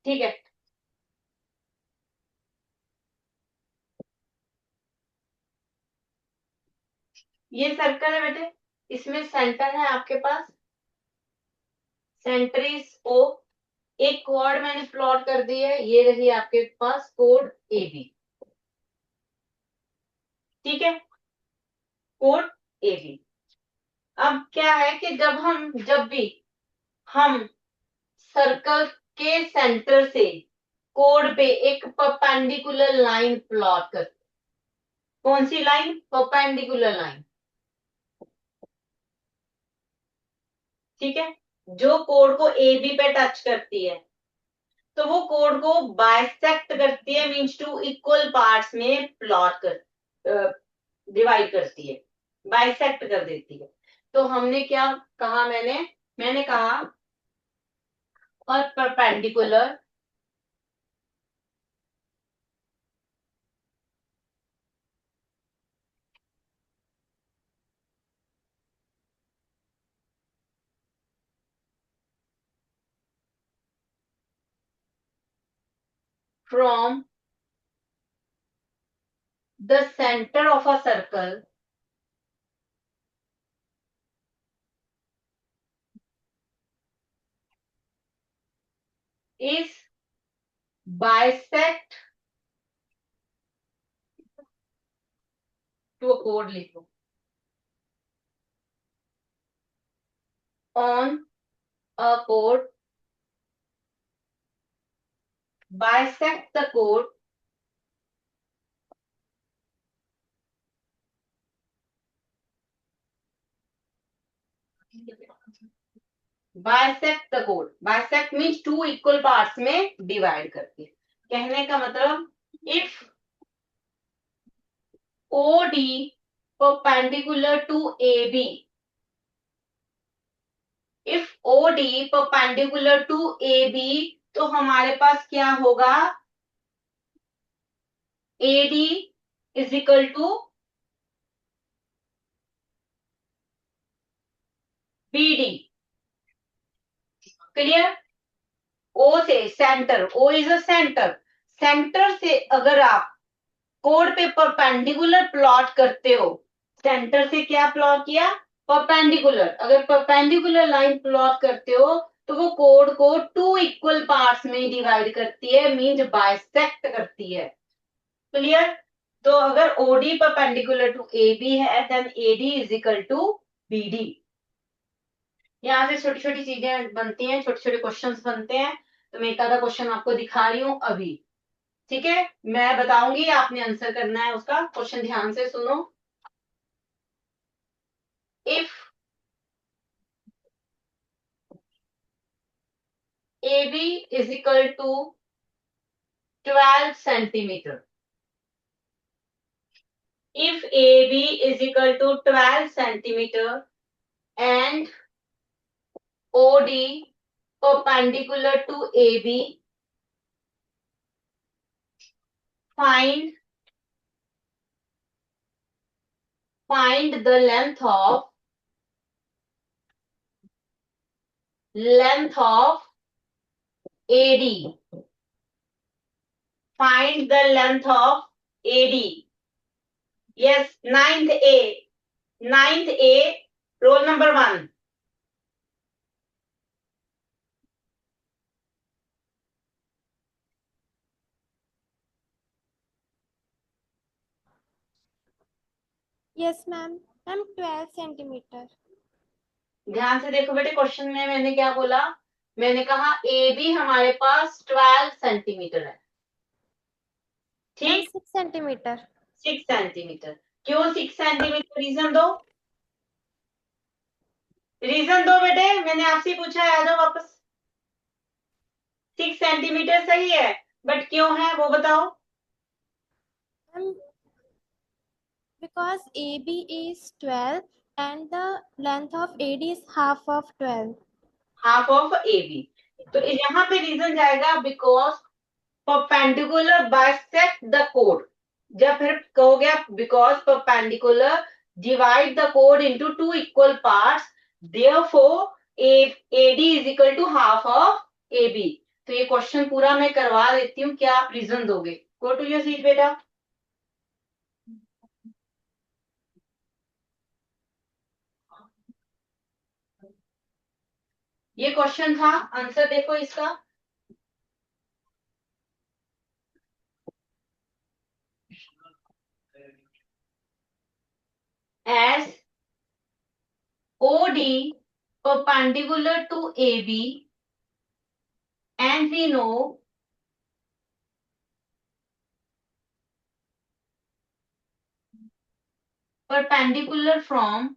ठीक है, ये सर्कल है बेटे, इसमें सेंटर है आपके पास, सेंटर इज ओ। एक कोड मैंने प्लॉट कर दी है, ये रही आपके पास कोड ए बी। ठीक है, कोड ए बी। अब क्या है कि जब भी हम सर्कल के सेंटर से कोड पे एक परपेंडिकुलर लाइन प्लॉट करते, कौन सी लाइन, परपेंडिकुलर लाइन। ठीक है, जो कोड को ए बी पे टच करती है, तो वो कोड को बाइसेक्ट करती है, मींस टू इक्वल पार्ट्स में प्लॉट कर डिवाइड करती है, बाइसेक्ट कर देती है। तो हमने क्या कहा, मैंने कहा और perpendicular from the centre of a circle is bisect to a कोड, लिखो ऑन अ कोड, bisect the chord bisect the कोड, bisect means two equal parts में डिवाइड करके। कहने का मतलब if OD perpendicular to AB, if OD perpendicular to AB, तो हमारे पास क्या होगा, AD is equal to BD। Clear? O से centre, O is a centre, centre से अगर आप कोड पे परपेंडिकुलर प्लॉट करते हो, सेंटर से क्या प्लॉट किया, परपेंडिकुलर, अगर परपेंडिकुलर लाइन प्लॉट करते हो तो वो कोड को टू इक्वल पार्ट्स में डिवाइड करती है, मींस बाइसेक्ट करती है। क्लियर? तो अगर OD परपेंडिकुलर टू AB है then AD is equal to BD। यहाँ से छोटी छोटी चीजें बनती हैं, छोटे छोटे क्वेश्चंस बनते हैं। तो मैं एक आधा क्वेश्चन आपको दिखा रही हूँ अभी, ठीक है? मैं बताऊंगी, आपने आंसर करना है उसका। क्वेश्चन ध्यान से सुनो। If AB is equal to 12 centimetre, if AB is equal to 12 centimeter and OD perpendicular to AB, find the length of AD, find the length of AD। yes, ninth A, roll number 1। Yes ma'am. Ma'am 12 centimetre. ध्यान से देखो बेटे, क्वेश्चन में मैंने क्या बोला, मैंने कहा AB हमारे पास 12 सेंटीमीटर है, मैम ठीक? 6 सेंटीमीटर। 6 सेंटीमीटर। क्यों 6 सेंटीमीटर? रीजन दो, रीजन दो बेटे, मैंने आपसे पूछा है, आ जाओ वापस। 6 सेंटीमीटर सही है, बट क्यों है वो बताओ। Ma'am because AB is 12 and the length of AD is half of 12। Half of AB, तो यहाँ पे रीजन जाएगा बिकॉज परपेंडिकुलर बाइसेक्ट द कोड। जब फिर कहोगे आप बिकॉज परपेंडिकुलर डिवाइड द कोड into two equal parts, therefore AD is equal to half of AB। तो ये क्वेश्चन पूरा मैं करवा देती हूँ, क्या आप रीजन दोगे? गो टू योर सीट बेटा। ये क्वेश्चन था, आंसर देखो इसका। as OD perpendicular to AB and we know perpendicular from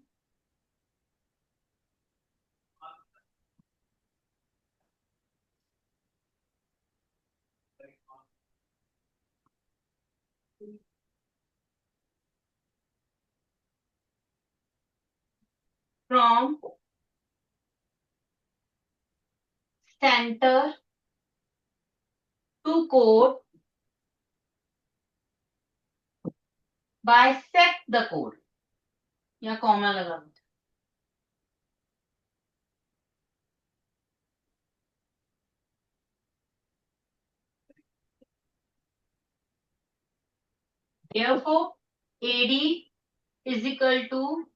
center to chord bisect the chord, या कॉमा लगा दो। Therefore AD is equal to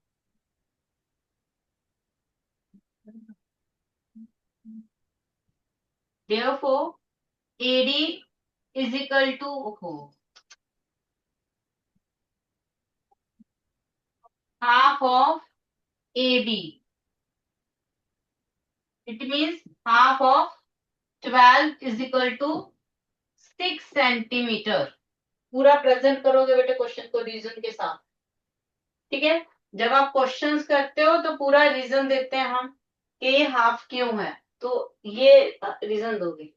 therefore AD is equal to half of AB। It means half of 12 is equal to 6 centimetre. पूरा प्रेजेंट करोगे बेटे क्वेश्चन को रीजन के साथ, ठीक है? जब आप क्वेश्चंस करते हो तो पूरा रीजन देते हैं हम कि ये हाफ क्यों है, तो ये रीजन दोगे।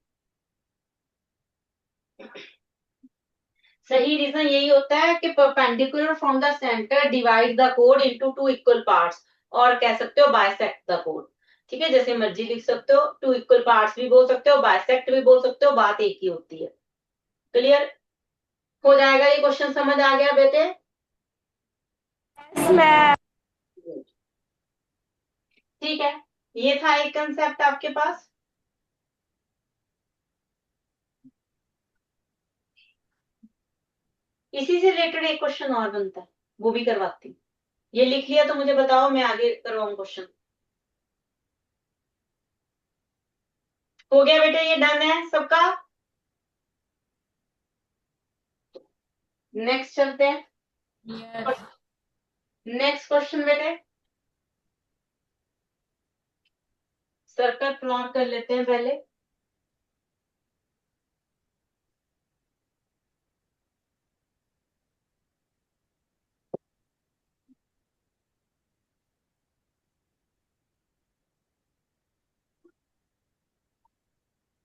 सही रीजन यही होता है कि perpendicular from the centre divide the कोड इनटू टू इक्वल पार्ट्स, और कह सकते हो बाइसेक्ट द कोड। ठीक है, जैसे मर्जी लिख सकते हो, टू इक्वल पार्ट्स भी बोल सकते हो, बाइसेक्ट भी बोल सकते हो, बात एक ही होती है। क्लियर हो जाएगा ये क्वेश्चन, समझ आ गया बेटे? ठीक है, ये था एक कंसेप्ट आपके पास। इसी से रिलेटेड एक क्वेश्चन और बनता है, वो भी करवाती हूँ। ये लिख लिया तो मुझे बताओ, मैं आगे करवाऊँ क्वेश्चन। हो गया बेटे, ये डन है सबका। नेक्स्ट चलते हैं। नेक्स्ट क्वेश्चन बेटे, सर्कल प्लॉट कर लेते हैं पहले।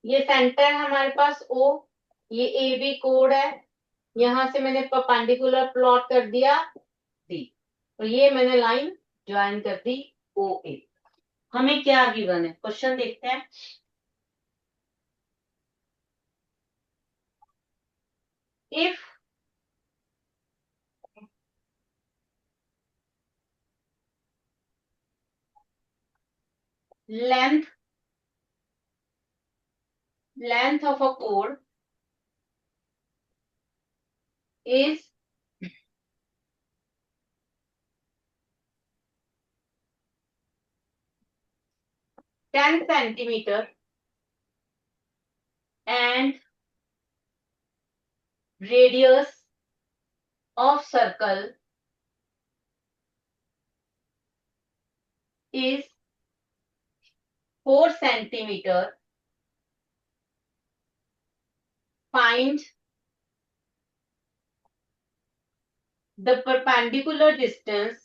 ये सेंटर है हमारे पास O, ये ए बी कोड है, यहां से मैंने परपेंडिकुलर प्लॉट कर दिया डी, और ये मैंने लाइन ज्वाइन कर दी ओ ए। हमें क्या गिवन है, क्वेश्चन देखते हैं। If length length of a code is 10 centimeter and radius of circle is 4 centimeter, find the perpendicular distance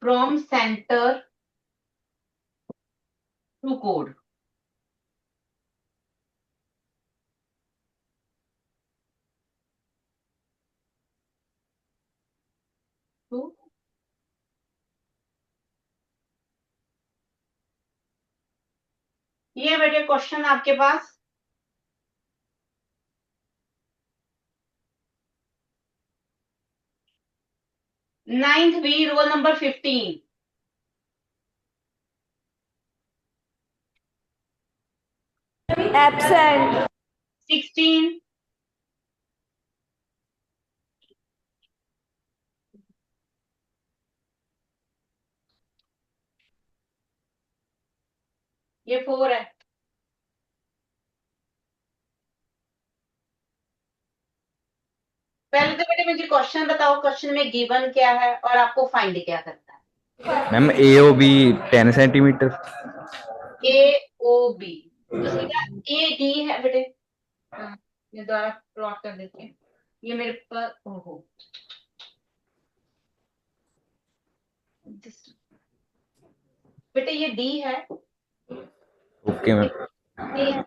from center to code। to ये बेटे क्वेश्चन आपके पास। Ninth B, roll number 15। Absent. 16, ये 4 है। पहले तो बेटे मुझे क्वेश्चन बताओ, क्वेश्चन में गिवन क्या है और आपको फाइंड क्या करना है। Ma'am AOB 10 centimetre. A O B, तो सीधा ए डी है बेटे। हाँ, ये द्वारा प्लॉट कर देते हैं। ये मेरे पास, ओहो, बेटे ये डी है। Okay ma'am. A,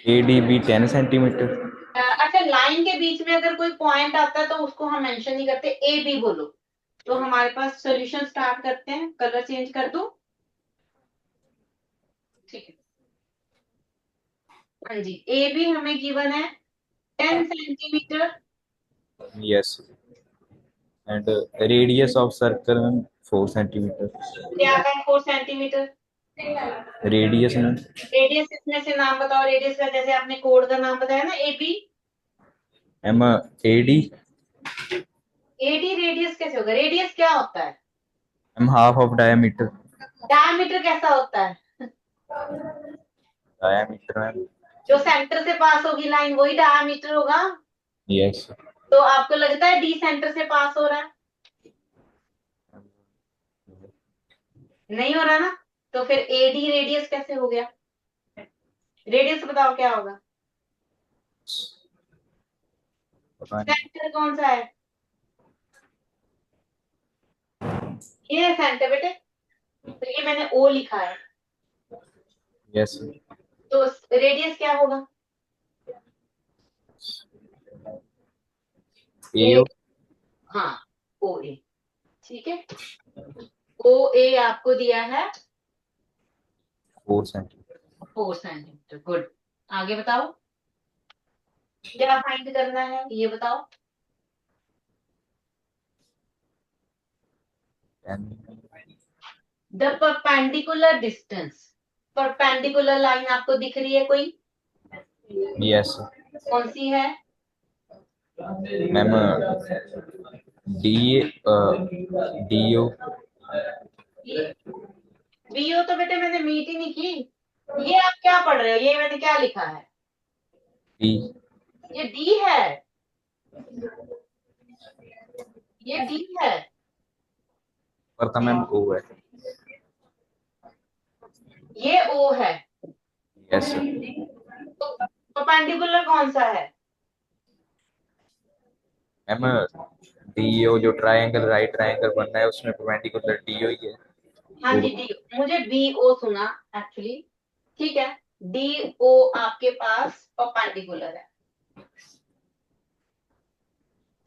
ADB 10 centimetre. अच्छा, लाइन के बीच में अगर कोई पॉइंट आता है तो उसको हम मेंशन नहीं करते, ए बी बोलो। तो हमारे पास सॉल्यूशन स्टार्ट करते हैं, कलर चेंज कर दो। ठीक है, हाँ जी, ए बी हमें गिवन है 10 centimetre, yes. And radius of circle ma'am 4 centimetre. क्या है 4 सेंटीमीटर। Radius ma'am. रेडियस इसमें से नाम बताओ, रेडियस का जैसे आपने कोड का नाम बताया ना, A B. Ma'am AD AD radius कैसे होगा, रेडियस क्या होता है, ma'am half of diameter. Diameter कैसा होता है। डायमीटर मैम जो सेंटर से पास होगी लाइन वही डायमीटर होगा। यस। तो आपको लगता है डी सेंटर से पास हो रहा है? नहीं हो रहा ना। तो फिर एडी रेडियस कैसे हो गया? रेडियस बताओ क्या होगा? पता नहीं। सेंटर कौन सा है? ये सेंटर बेटे। तो ये मैंने ओ लिखा है। यस। तो रेडियस क्या होगा? ए ए। हाँ, ओ ए। ठीक है, ओ ए आपको दिया है 4 सेंटीमीटर। 4 सेंटीमीटर। गुड। आगे बताओ क्या फाइंड करना है ये बताओ। The perpendicular distance. Perpendicular line आपको दिख रही है कोई? यस कौन सी है? Ma'am, D D O. BO तो बेटे मैंने मीट ही नहीं की। ये आप क्या पढ़ रहे हो? ये मैंने क्या लिखा है? डी। ये डी है। ये डी है। पर था मैम ओ है। ये ओ है। यस तो परपेंडिकुलर कौन सा है? मैम, डी ओ जो ट्रायंगल, राइट ट्रायंगल बनना है उसमें परपेंडिकुलर डी ओ ही है। हाँ जी, डी। मुझे बी ओ सुना एक्चुअली। ठीक है, डी ओ आपके पास परपेंडिकुलर है।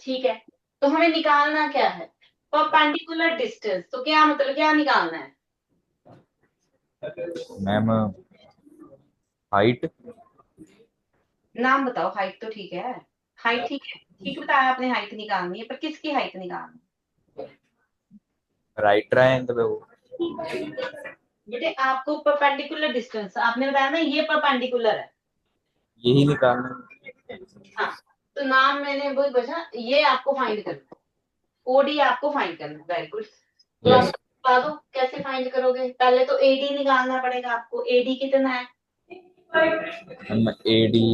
ठीक है, तो हमें निकालना क्या है? Perpendicular distance. तो क्या मतलब क्या निकालना है? Ma'am, height. नाम बताओ। हाइट तो ठीक है। हाइट ठीक है, ठीक बताया आपने। हाइट निकालनी है, पर किसकी हाइट निकालनी राइट ट्रायंगल है वो। है? बेटे आपको परपेंडिकुलर डिस्टेंस आपने बताया ना, ये परपेंडिकुलर है। यही निकालना है। हाँ, तो नाम मैंने वही बचा, ये आपको फाइंड करना है। ओडी आपको फाइंड करना है। Very good. तो आप यस बता दो कैसे फाइंड करोगे। पहले तो एडी निकालना पड़ेगा आपको। एडी कितना है? मैम, ए डी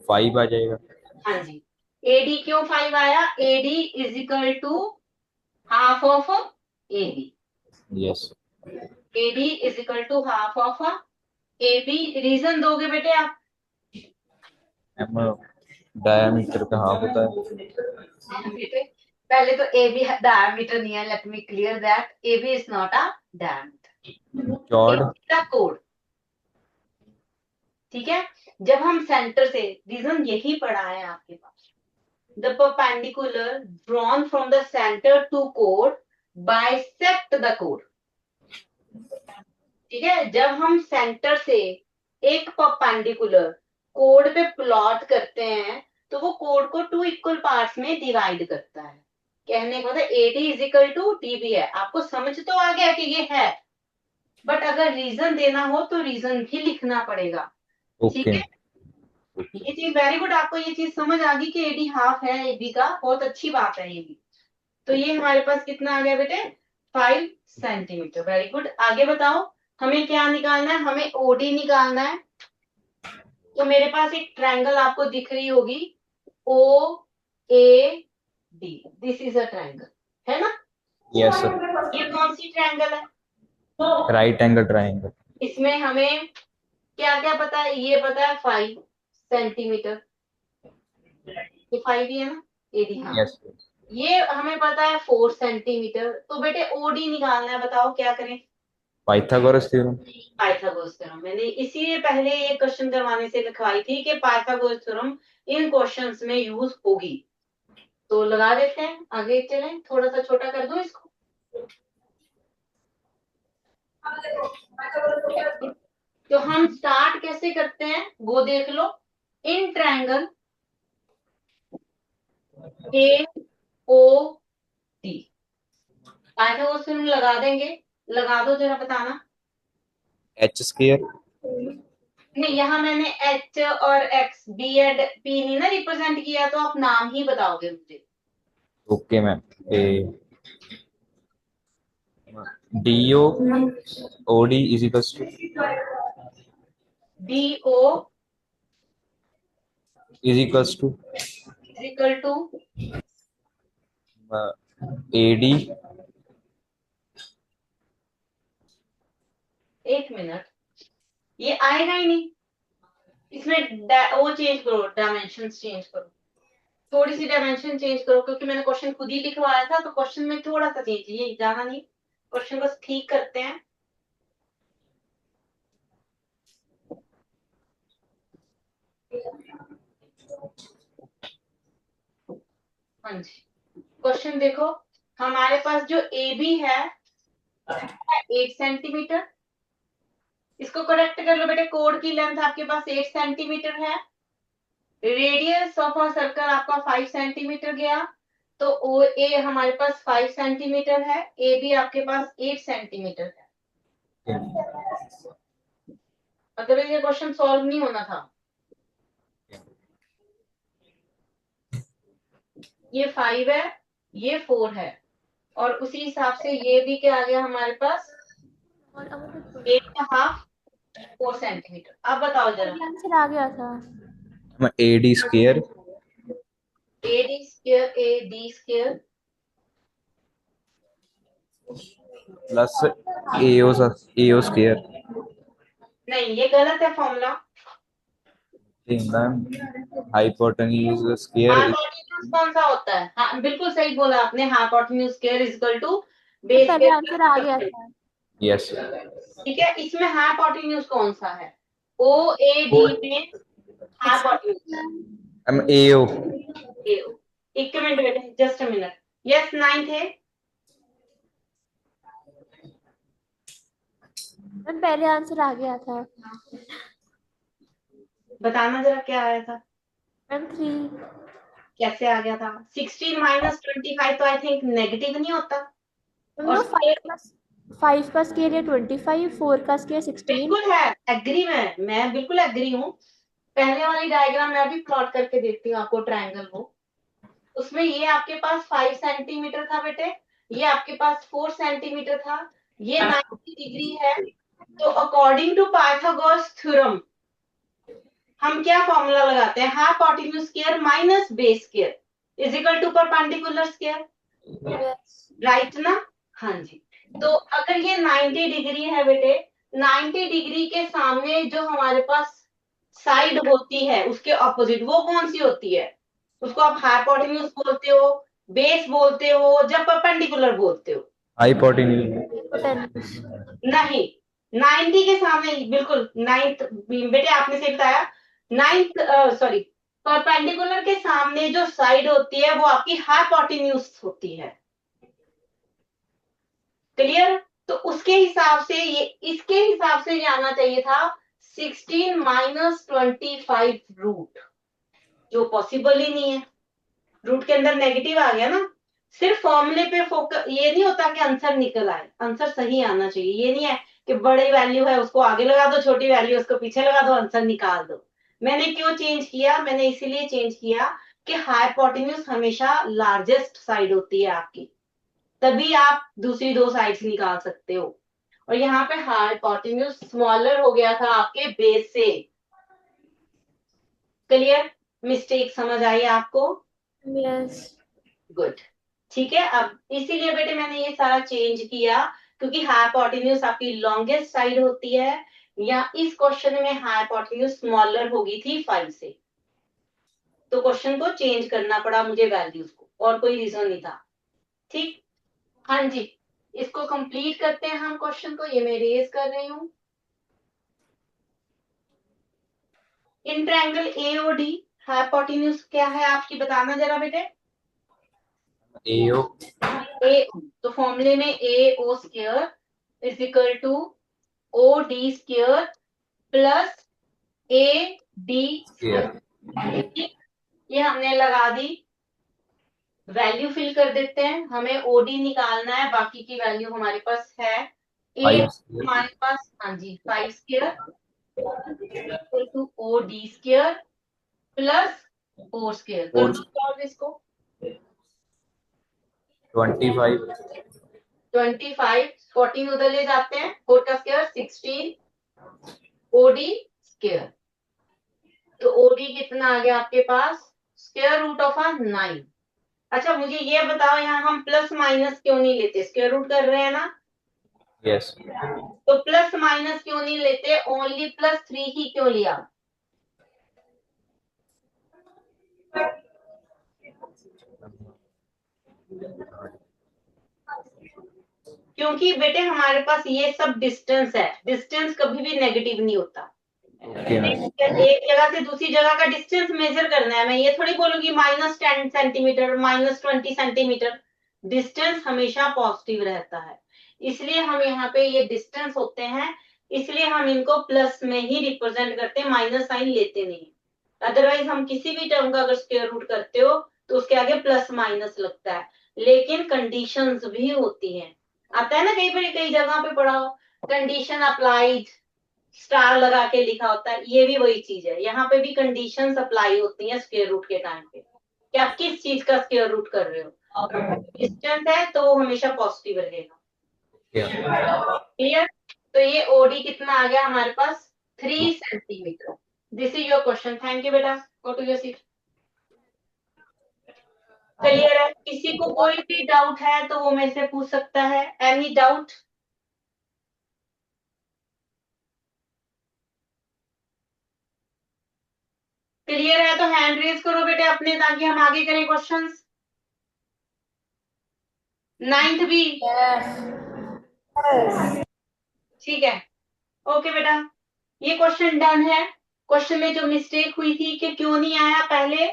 5 आ जाएगा। हाँ जी। एडी क्यों 5 आया? AD is equal to half of AB. Yes AD is equal to half of AB. Reason दोगे बेटे आप? मैम, डायमीटर का हाफ होता है। बेटे पहले तो एबी डायमीटर नहीं है। Let me clear that AB is not a diameter. चौड़। का कोड। ठीक है, जब हम सेंटर से, रीजन यही पढ़ा है आपके पास। The perpendicular drawn from the centre to code bisect the code. ठीक है, जब हम सेंटर से एक परपेंडिकुलर कोड पे प्लॉट करते हैं तो वो कोड को 2 इक्वल पार्ट्स में डिवाइड करता है। कहने को AD is equal to DB है। आपको समझ तो आ गया कि ये है, बट अगर रीजन देना हो तो रीजन भी लिखना पड़ेगा। ठीक ओके। है, ये चीज वेरी गुड। आपको ये चीज समझ आ गई कि एडी हाफ है एबी का। बहुत अच्छी बात है ये भी। तो ये हमारे पास कितना आ गया बेटे? 5 सेंटीमीटर। Very good. आगे बताओ हमें क्या निकालना है? हमें ओडी निकालना है। तो मेरे पास एक ट्रायंगल आपको दिख रही होगी, O A D. This is a triangle, है ना? यस ये कौन सी ट्रायंगल है? Right angle triangle. इसमें हमें क्या क्या पता है? ये पता है 5 सेंटीमीटर। ये 5 ही है ना? एडी, हाँ। यस ये हमें पता है 4 सेंटीमीटर। तो बेटे ओडी निकालना है। बताओ क्या करें? Pythagoras theorem. Pythagoras theorem. मैंने इसीलिए पहले ये क्वेश्चन करवाने से लिखवाई थी कि पाइथागोरस थ्योरम इन क्वेश्चंस में यूज होगी। तो लगा देते हैं, आगे चलें। थोड़ा सा छोटा कर दूं इसको। तो हम स्टार्ट कैसे करते हैं वो देख लो। In triangle A O D Pythagoras theorem लगा देंगे। लगा दो जरा, बताना। H square. नहीं, यहाँ मैंने एच और एक्स, बी एंड पी नहीं ना रिप्रेजेंट किया, तो आप नाम ही बताओगे मुझे। Okay ma'am, A D O O D is equal to DO is equals to equal to AD। एक मिनट, ये आएगा ही नहीं इसमें। वो चेंज करो, डायमेंशन चेंज करो, थोड़ी सी डायमेंशन चेंज करो, क्योंकि मैंने क्वेश्चन खुद ही लिखवाया था, तो क्वेश्चन में थोड़ा सा चेंज, ये ज्यादा नहीं, क्वेश्चन बस ठीक करते हैं। हाँ जी, क्वेश्चन देखो, हमारे पास जो ए बी है 8 सेंटीमीटर, इसको करेक्ट कर लो बेटे, कोड की लेंथ आपके पास 8 सेंटीमीटर है, रेडियस ऑफ अ सर्कल आपका 5 सेंटीमीटर गया, तो ओ ए हमारे पास 5 सेंटीमीटर है, ए बी आपके पास 8 सेंटीमीटर है। अगर ये क्वेश्चन सॉल्व नहीं होना था। ये 5 है, ये 4 है, और उसी हिसाब से ये भी क्या आ गया हमारे पास, 8.5 4 सेंटीमीटर। अब बताओ जरा, आंसर आ गया था। AD स्क्वायर ए D square plus AO square. नहीं, ये गलत है फॉर्मूला। Hypotenuse square. हाइपोटेन्यूज कौन सा होता है? हाँ, बिल्कुल सही बोला आपने, hypotenuse square is equal to base पहले आंसर आ गया स्क्वायर। था। यस। ठीक है, इसमें हाइपोटेन्यूज कौन सा है? ओ ए डी में हाइपोटेन्यूज AO। AO। एक मिनट बेटे, जस्ट अ मिनट। यस, 9 थे। मैम पहले आंसर आ गया था। बताना जरा क्या आया था, मैम 3। कैसे आ गया था? 16 माइनस 25 तो आई थिंक नेगेटिव नहीं होता। और नो, 5 का स्केयर है 25, 4 का स्केयर 16। बिल्कुल है, एग्री मैं बिल्कुल एग्री हूँ। पहले वाली डायग्राम मैं भी प्लॉट करके देती हूँ आपको, ट्रायंगल वो, उसमें ये आपके पास 5 सेंटीमीटर था बेटे, ये आपके पास 4 सेंटीमीटर था, ये 90 डिग्री है। तो अकॉर्डिंग टू पाइथागोरस थ्योरम हम क्या फॉर्मूला लगाते हैं? Hypotenuse square minus base square is equal to perpendicular square, right ना? हाँ जी। तो अगर ये 90 डिग्री है बेटे, 90 डिग्री के सामने जो हमारे पास साइड होती है उसके ऑपोजिट, वो कौन सी होती है? उसको आप हाइपोटेन्यूज बोलते हो, बेस बोलते हो, जब परपेंडिकुलर बोलते हो। हाइपोटेन्यूज। नहीं, 90 के सामने, बिल्कुल नाइन्थ बेटे आपने सही बताया, नाइन्थ सॉरी, परपेंडिकुलर के सामने जो साइड होती है वो आपकी हाइपोटेन्यूज होती है। क्लियर? तो उसके हिसाब से ये, इसके हिसाब से ये आना चाहिए था 16 माइनस 25 रूट, जो पॉसिबल ही नहीं है, रूट के अंदर नेगेटिव आ गया ना। सिर्फ फॉर्मूले पे फोकस, ये नहीं होता कि आंसर निकल आए, आंसर सही आना चाहिए। ये नहीं है कि बड़ी वैल्यू है उसको आगे लगा दो, छोटी वैल्यू उसको पीछे लगा दो, आंसर निकाल दो। मैंने क्यों चेंज किया? मैंने इसीलिए चेंज किया कि हाइपोटेन्यूज हमेशा लार्जेस्ट साइड होती है आपकी, तभी आप दूसरी दो साइड्स निकाल सकते हो। और यहाँ पे हाइपोटेन्यूज स्मॉलर हो गया था आपके बेस से। क्लियर? मिस्टेक समझ आई आपको? यस। गुड। ठीक है, अब इसीलिए बेटे मैंने ये सारा चेंज किया, क्योंकि हाइपोटेन्यूज आपकी लॉन्गेस्ट साइड होती है, या इस क्वेश्चन में हाइपोटेन्यूज स्मॉलर होगी थी 5 से, तो क्वेश्चन को चेंज करना पड़ा मुझे वैल्यूज को, और कोई रीजन नहीं था। ठीक, हाँ जी, इसको कंप्लीट करते हैं हम क्वेश्चन को, ये मैं रेज कर रही हूँ। इन ट्रायंगल एओडी हाइपोटेन्यूज क्या है आपकी, बताना जरा बेटे। AO। ए, तो फॉर्मूले में A O square is equal to O D square plus A D square. ठीक, ये हमने लगा दी, वैल्यू फिल कर देते हैं, हमें ओडी निकालना है, बाकी की वैल्यू हमारे पास है। ए हमारे पास, हाँ जी, 5 square equal to O D square plus 4 square. कर दो सॉल्व इसको। 25। 25, 14 उधर ले जाते हैं, 4 का स्क्वायर 16, ओडी स्क्वायर। तो ओडी कितना आ गया आपके पास? Square root of 9। अच्छा मुझे ये बताओ, यहाँ हम प्लस माइनस क्यों नहीं लेते? स्क्वायर रूट कर रहे हैं ना, यस। तो प्लस माइनस क्यों नहीं लेते? ओनली +3 ही क्यों लिया? क्योंकि बेटे हमारे पास ये सब डिस्टेंस है, डिस्टेंस कभी भी नेगेटिव नहीं होता। Okay ma'am. एक जगह से दूसरी जगह का डिस्टेंस मेजर करना है, मैं ये थोड़ी बोलूंगी -10 सेंटीमीटर, -20 सेंटीमीटर। डिस्टेंस हमेशा पॉजिटिव रहता है, इसलिए हम यहाँ पे ये डिस्टेंस होते हैं, इसलिए हम इनको प्लस में ही रिप्रेजेंट करते हैं, माइनस साइन लेते नहीं। अदरवाइज हम किसी भी टर्म का अगर स्क्वायर रूट करते हो तो उसके आगे प्लस माइनस लगता है, लेकिन कंडीशंस भी होती हैं। आता है ना कई बार, कई जगह पे पढ़ा हो, कंडीशन अप्लाइड, स्टार लगा के लिखा होता है, ये भी वही चीज है। यहाँ पे भी कंडीशंस अप्लाई होती हैं स्क्वायर रूट के टाइम पे, कि आप किस चीज का स्क्वायर रूट कर रहे हो। डिस्टेंस है तो वो हमेशा पॉजिटिव रहेगा। क्लियर? तो ये ओडी कितना आ गया हमारे पास? 3 centimetre. This is your question. Thank you बेटा, go to your seat. Clear है? किसी को कोई भी डाउट है तो वो मेरे से पूछ सकता है। Any doubt? क्लियर है तो हैंड रेज करो बेटे अपने, ताकि हम आगे करें क्वेश्चंस। 9th भी ठीक है? ओके बेटा, ये क्वेश्चन डन है। क्वेश्चन में जो मिस्टेक हुई थी कि क्यों नहीं आया पहले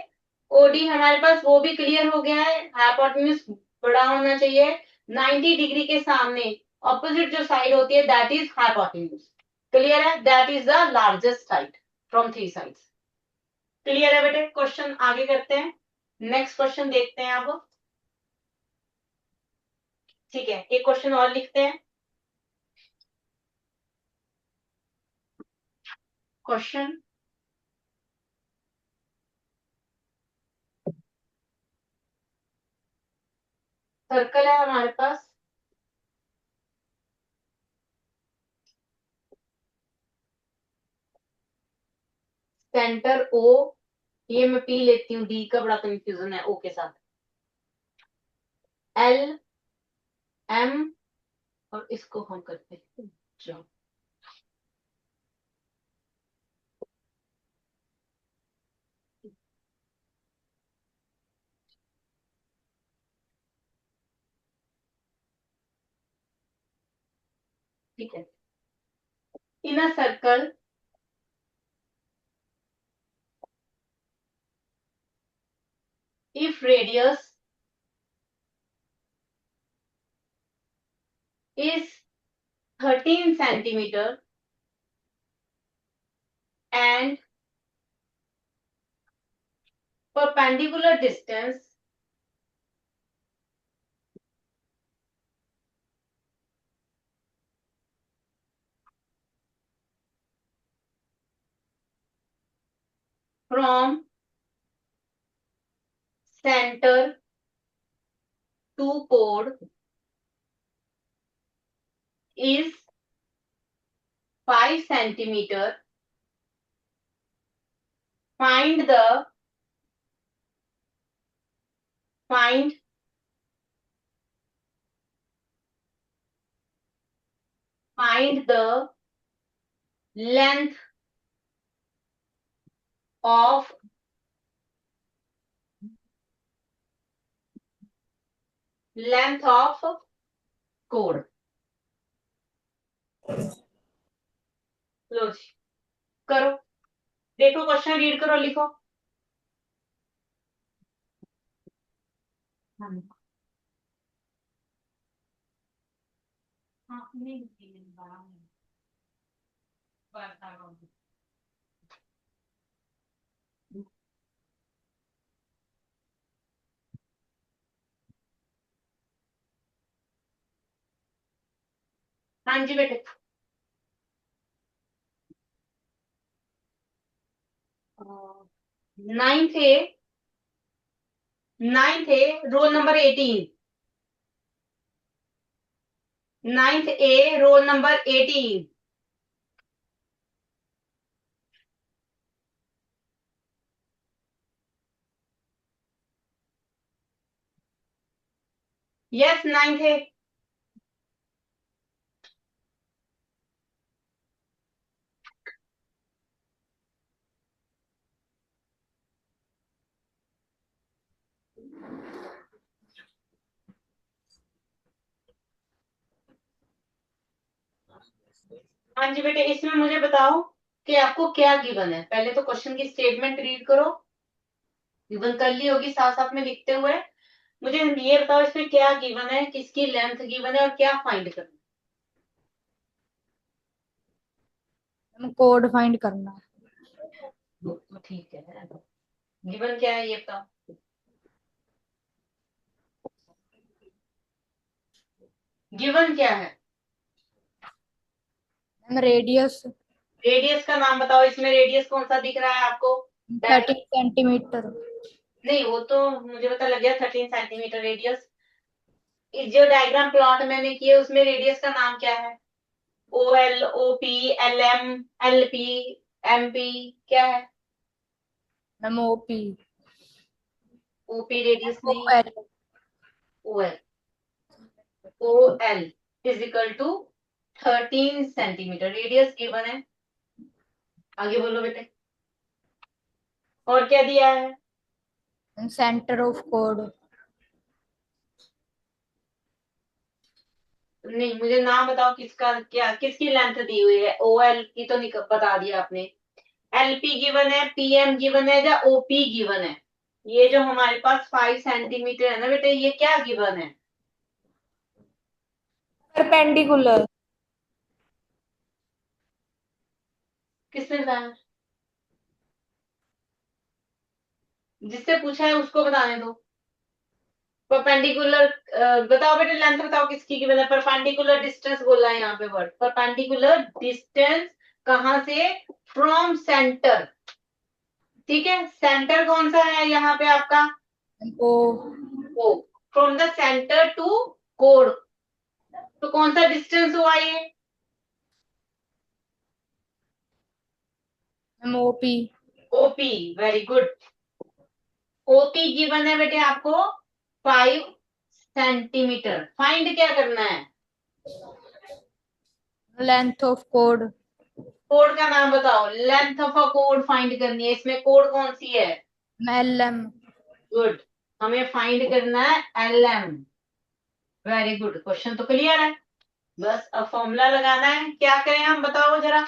ओडी हमारे पास, वो भी क्लियर हो गया है। हाइपोटेन्यूज बड़ा होना चाहिए 90 डिग्री के सामने, ऑपोजिट जो साइड होती है दैट इज हाइपोटेन्यूज। क्लियर है? That is the largest side from 3 sides. Clear है बेटे? क्वेश्चन आगे करते हैं, नेक्स्ट क्वेश्चन देखते हैं अब। ठीक है, एक क्वेश्चन और लिखते हैं। क्वेश्चन, सर्कल है हमारे पास, सेंटर ओ, ये मैं पी लेती हूँ, डी का बड़ा कंफ्यूजन है ओ के साथ। एल एम, और इसको हम करते हैं जो, ठीक है। In a circle if radius is 13 centimeter and perpendicular distance from center to chord is 5 centimeter, find the find find the length of chord। लो जी, करो, देखो क्वेश्चन रीड करो, लिखो। हाँ, हाँ, नहीं, हाँ जी बेटे। 9th A, 9th A, roll number 18। 9th A, roll number 18। Yes, 9th है। हाँ जी बेटे, इसमें मुझे बताओ कि आपको क्या गिवन है। पहले तो क्वेश्चन की स्टेटमेंट रीड करो, गिवन कर ली होगी साथ साथ में लिखते हुए। मुझे ये बताओ इसमें क्या गिवन है, किसकी लेंथ गिवन है और क्या फाइंड करना मैम कोड फाइंड करना है। तो ठीक है, गिवन क्या है ये बताओ। गिवन क्या है? मैम रेडियस रेडियस का नाम बताओ, इसमें रेडियस कौन सा दिख रहा है आपको? 13 सेंटीमीटर। नहीं, वो तो मुझे पता लग गया, 13 सेंटीमीटर रेडियस। इस जो डायग्राम प्लॉट मैंने किया उसमें रेडियस का नाम क्या है? O L, O P, L M, L P, M P, क्या है? Ma'am OP. OP radius O नहीं है। L. O L, O L physical to 13 centimetre radius given है। आगे बोलो बेटे, और क्या दिया है? सेंटर ऑफ कोड। नहीं, मुझे नाम बताओ किसका, क्या किसकी लेंथ दी हुई है? ओ एल की तो बता दिया आपने। एलपी गिवन है, पीएम गिवन है या ओपी गिवन है? ये जो हमारे पास 5 सेंटीमीटर है ना बेटे, ये क्या गिवन है? परपेंडिकुलर। किसने बताया? जिससे पूछा है उसको बताने दो। परपेंडिकुलर, बताओ बेटे लेंथ बताओ किसकी गिवन है। परपेंडिकुलर डिस्टेंस बोला है यहाँ पे वर्ड, परपेंडिकुलर डिस्टेंस कहाँ से? From centre. ठीक है, सेंटर कौन सा है यहाँ पे आपका? O O. From the centre to कोड, तो कौन सा डिस्टेंस हुआ ये? Ma'am OP. OP, very good. OP given है बेटे आपको 5 सेंटीमीटर। फाइंड क्या करना है? Length of code. कोड का नाम बताओ। लेंथ ऑफ अ कोड फाइंड करनी है, इसमें कोड कौन सी है? L M. गुड, हमें फाइंड करना है L M. Very good, question तो क्लियर है। बस अब फॉर्मूला लगाना है, क्या करें हम बताओ जरा।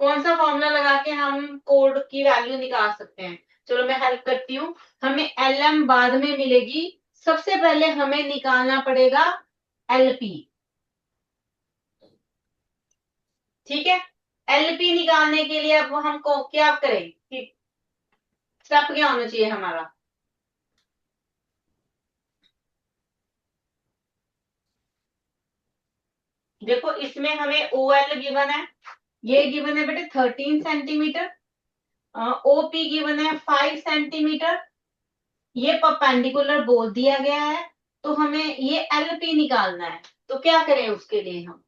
कौन सा फॉर्मूला लगा के हम कोड की वैल्यू निकाल सकते हैं? चलो मैं हेल्प करती हूँ। हमें एल एम बाद में मिलेगी, सबसे पहले हमें निकालना पड़ेगा एलपी। ठीक है, एलपी निकालने के लिए अब हमको क्या करें कि स्टेप क्या होना चाहिए हमारा? देखो इसमें हमें ओ एल गिवन है, ये गिवन है बेटे 13 सेंटीमीटर। ओपी गिवन है 5 सेंटीमीटर। ये परपेंडिकुलर बोल दिया गया है, तो हमें ये एलपी निकालना है। तो क्या करें उसके लिए हम?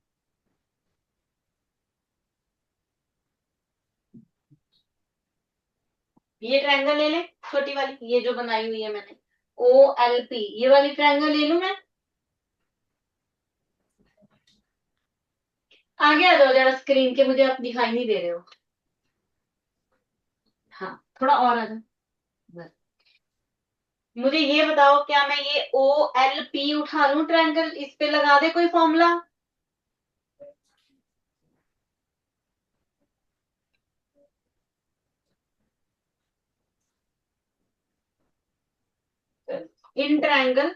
ये ट्रायंगल ले लें, छोटी वाली ये जो बनाई हुई है मैंने, ओ एल पी, ये वाली ट्रायंगल ले लूं मैं। आगे आ जाओ जरा स्क्रीन के, मुझे आप दिखाई नहीं दे रहे हो। हाँ, थोड़ा और आ जाओ बस। मुझे ये बताओ, क्या मैं ये ओ एल पी उठा लूं ट्रायंगल, इस पे लगा दे कोई formula? In triangle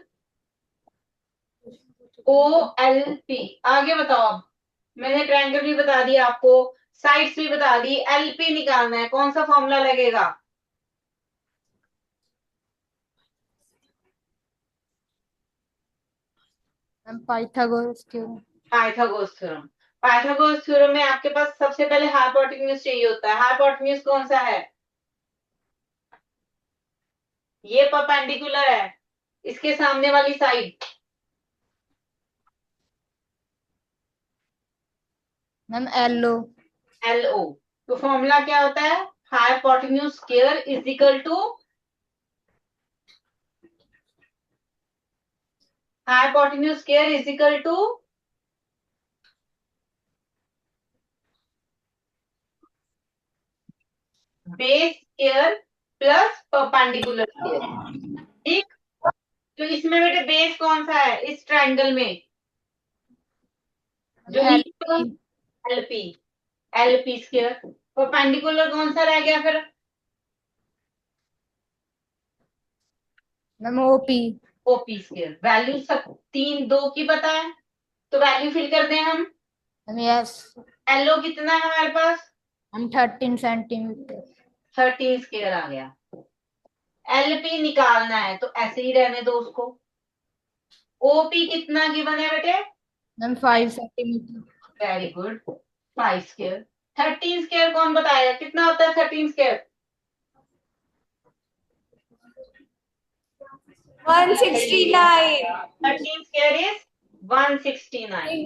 O L P, आगे बताओ अब। मैंने ट्रायंगल भी बता दिया आपको, साइड्स भी बता दी, एलपी निकालना है, कौन सा फॉर्मूला लगेगा? Ma'am Pythagoras theorem. Pythagoras theorem. Pythagoras theorem में आपके पास सबसे पहले हाइपोटेन्यूज चाहिए होता है। हाइपोटेन्यूज कौन सा है? ये परपेंडिकुलर है, इसके सामने वाली side ma'am L O. L O. तो फॉर्मूला क्या होता है, hypotenuse square is equal to hypotenuse square is equal to base square plus perpendicular square. ठीक, तो इसमें बेटे बेस कौन सा है इस ट्रायंगल में, जो नीचे एलपी, एलपी स्क्वायर। परपेंडिकुलर कौन सा रह गया फिर, ma'am OP. OP square. Value सब तीन दो की पता है, तो वैल्यू फिल कर दें हम। Ma'am yes. एलओ कितना है हमारे पास, हम 13 सेंटीमीटर। 13 स्क्वायर आ गया। एलपी निकालना है तो ऐसे ही रहने दो उसको। ओपी कितना गिवन है बेटे, ma'am 5 centimetre. Very good, 5 square. 13 square कौन बताएगा कितना होता है 13 स्क्वायर, 169। 13 square is 169।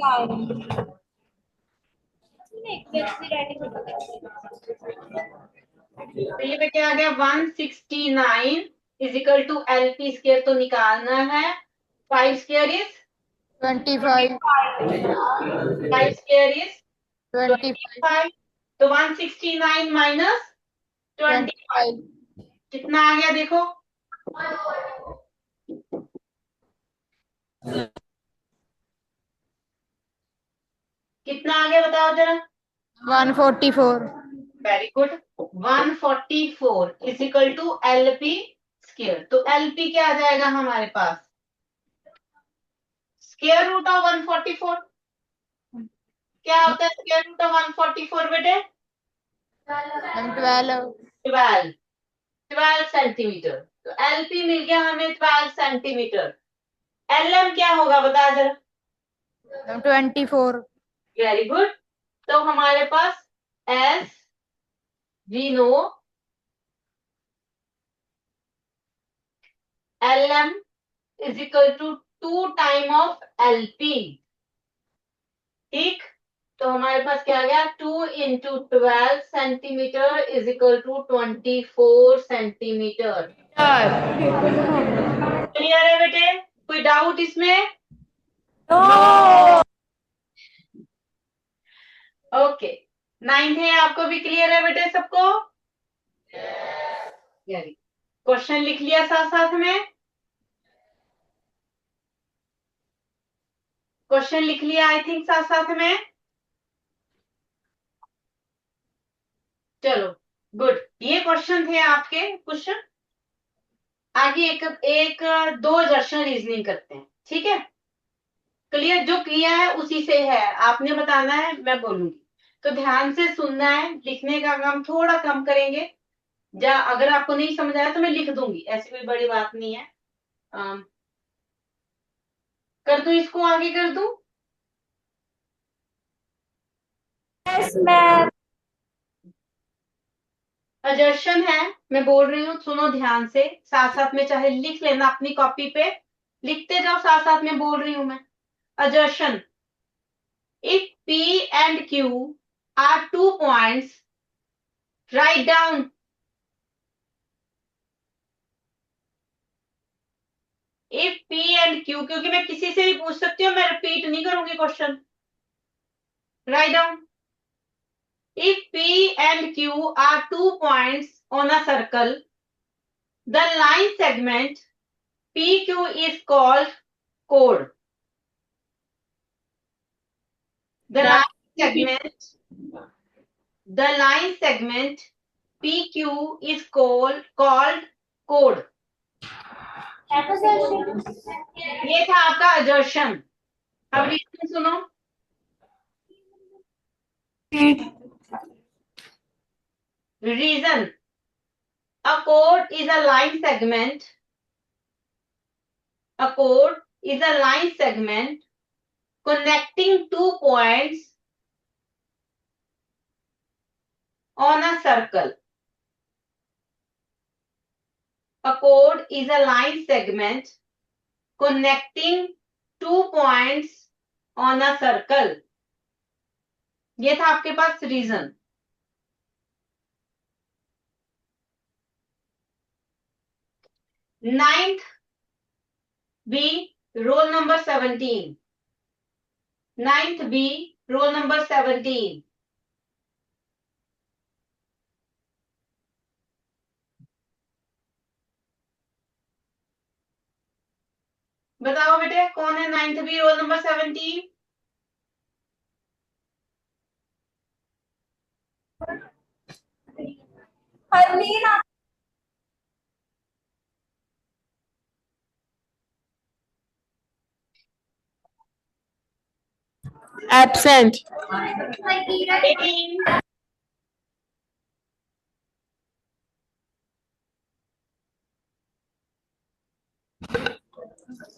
तो ये बेटे आ गया 169 is equal to LP square, तो निकालना है 5 स्क्वायर इज 25। 5 square is 25। 25, तो 169 माइनस 25 25। कितना आ गया देखो, कितना आ गया बताओ जरा। 144। Very good, 144 is equal to LP square. तो एलपी क्या आ जाएगा हमारे पास, स्क्वायर रूट ऑफ 144। क्या होता है स्क्वायर रूट ऑफ 144 बेटे, मैम 12। 12, 12 सेंटीमीटर। तो एलपी मिल गया हमें 12 सेंटीमीटर। एलएम क्या होगा बता जरा। मैम 24। वेरी गुड, तो हमारे पास as we know LM is equal to 2 times of LP. ठीक, तो हमारे पास क्या आ गया 2 into 12 centimetre is equal to 24 centimetre. Clear है बेटे, कोई डाउट इसमें, ओके। 9th है आपको भी क्लियर है बेटे सबको, वेरी। क्वेश्चन लिख लिया साथ साथ में, क्वेश्चन लिख लिया आई थिंक साथ साथ में, चलो गुड। ये क्वेश्चन थे आपके कुछ। आगे एक एक दो एग्जर्शन रीजनिंग करते हैं, ठीक है। क्लियर, जो किया है उसी से है, आपने बताना है मैं बोलूंगी, तो ध्यान से सुनना है। लिखने का काम थोड़ा कम करेंगे, या अगर आपको नहीं समझ आया तो मैं लिख दूंगी, ऐसी कोई बड़ी बात नहीं है। कर दूं इसको, आगे कर दूं। Yes ma'am. अजर्शन है, मैं बोल रही हूँ सुनो ध्यान से, साथ साथ में चाहे लिख लेना अपनी कॉपी पे, लिखते जाओ साथ साथ में बोल रही हूं मैं। अजर्शन, if P and Q are 2 points, write down if P and Q, क्योंकि मैं किसी से भी पूछ सकती हूँ, मैं रिपीट नहीं करूंगी question. Write down, if P and Q are 2 points on a circle, the line segment PQ is called chord. The line segment PQ is called chord. ये था आपका अजर्शन। अब रीजन सुनो, reason, a chord is a line segment, a chord is a line segment connecting 2 points on a circle. A chord is a line segment connecting 2 points on a circle. ये था आपके पास region. 9th B roll number 17, 9th B roll number 17। बताओ बेटे कौन है 9th B roll number 17? Absent. 18,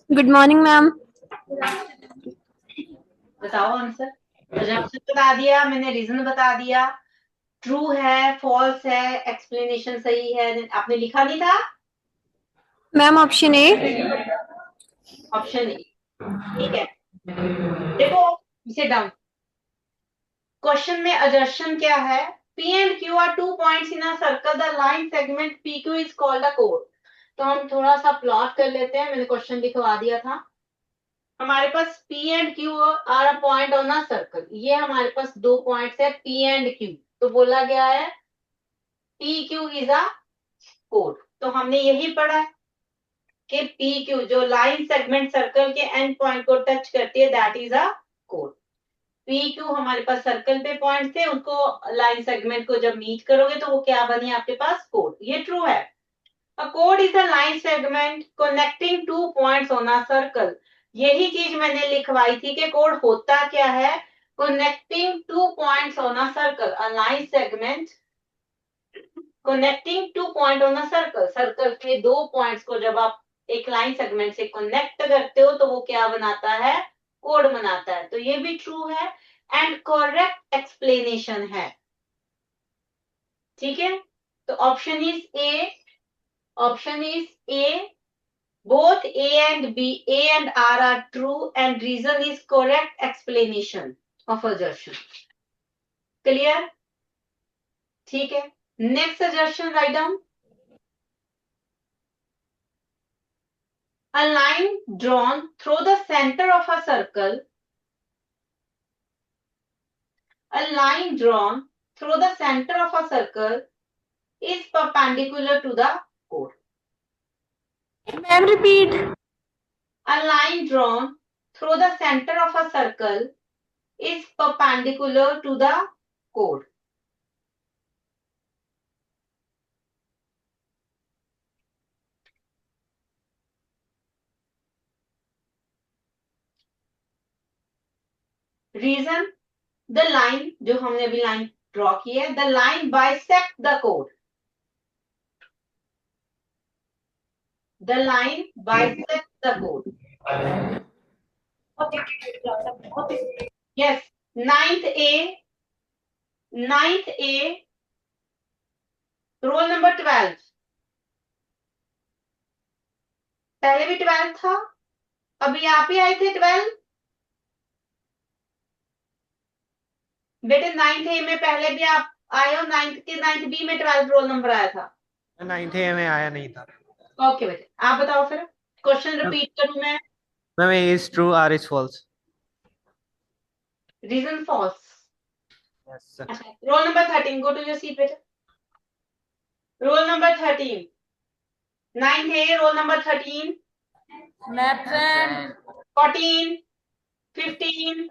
Good morning, ma'am. बताओ आंसर। अजम्पशन बता दिया मैंने, रीजन बता दिया, ट्रू है फॉल्स है, एक्सप्लेनेशन सही है, आपने लिखा नहीं था? Ma'am, option A. Option A, ठीक है। देखो इसे डाउन, क्वेश्चन में अजर्शन क्या है? P and Q are 2 points in a circle. The line segment PQ is called a chord. तो हम थोड़ा सा प्लॉट कर लेते हैं, मैंने क्वेश्चन लिखवा दिया था। हमारे पास P and Q are a point on a circle. ये हमारे पास दो पॉइंट्स है P and Q, तो बोला गया है PQ is a chord। तो हमने यही पढ़ा है कि PQ जो लाइन सेगमेंट सर्कल के एंड पॉइंट को टच करती है, that is a code. PQ हमारे पास सर्कल पे पॉइंट थे, उनको लाइन सेगमेंट को जब मीट करोगे तो वो क्या बनी आपके पास? कोड। ये ट्रू है। A code is a line segment connecting two points on a circle. यही चीज मैंने लिखवाई थी कि कोड होता क्या है? Connecting two points on a circle, a line segment connecting two point on a circle. Circle के दो पॉइंट्स को जब आप एक लाइन सेगमेंट से कनेक्ट करते हो तो वो क्या बनाता है? कोड बनाता है। तो ये भी ट्रू है एंड करेक्ट एक्सप्लेनेशन है। ठीक है, तो option is a, option is a, both A and B, A and R are true and reason is correct explanation of assertion. Clear? ठीक है, next suggestion write down. A line drawn through the center of a circle, a line drawn through the center of a circle is perpendicular to the chord. Ma'am, repeat. A line drawn through the center of a circle is perpendicular to the chord. Reason, the line जो हमने अभी लाइन ड्रॉ की है, the line bisect the chord. The line bisects the chord. Yes, ninth A, ninth A, roll number 12, पहले भी 12 था, अभी आप ही आए थे 12। बेटे 9th ए में पहले भी आप आए हो, 9th के 9th बी में 12 रोल नंबर आया था। 9th A में आया नहीं था। ओके बेटे, आप बताओ फिर, क्वेश्चन रिपीट करूं मैं? Ma'am A is true, R is false. Reason false. Yes, sir. अच्छा, roll number 13, go to your seat बेटे। रोल नंबर 13, 9th ए, रोल नंबर 13, 14, 15,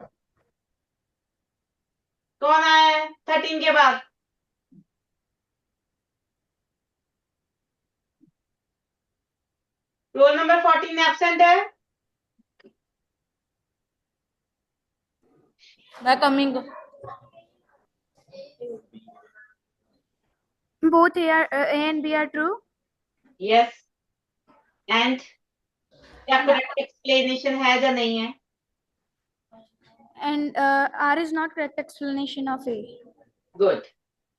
कौन आया है 13 के बाद? रोल नंबर 14 एब्सेंट है। मैं coming. Both A and B are true. Yes, and क्या करेक्ट एक्सप्लेनेशन है या नहीं है? And R is not correct explanation of A. Good,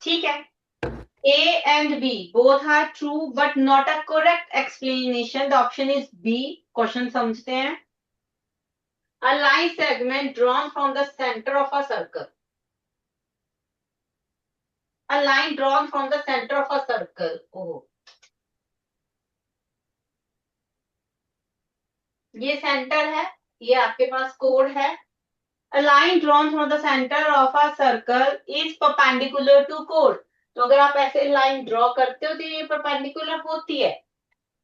ठीक है। A and B both are true but not a correct explanation. The option is B. Question समझते हैं। A line segment drawn from the center of a circle. A line drawn from the center of a circle. Oh. ये सेंटर है, ये आपके पास कोड है। A line drawn from the center of a circle is perpendicular to chord. तो अगर आप ऐसे लाइन ड्रॉ करते हो तो ये परपेंडिकुलर होती है।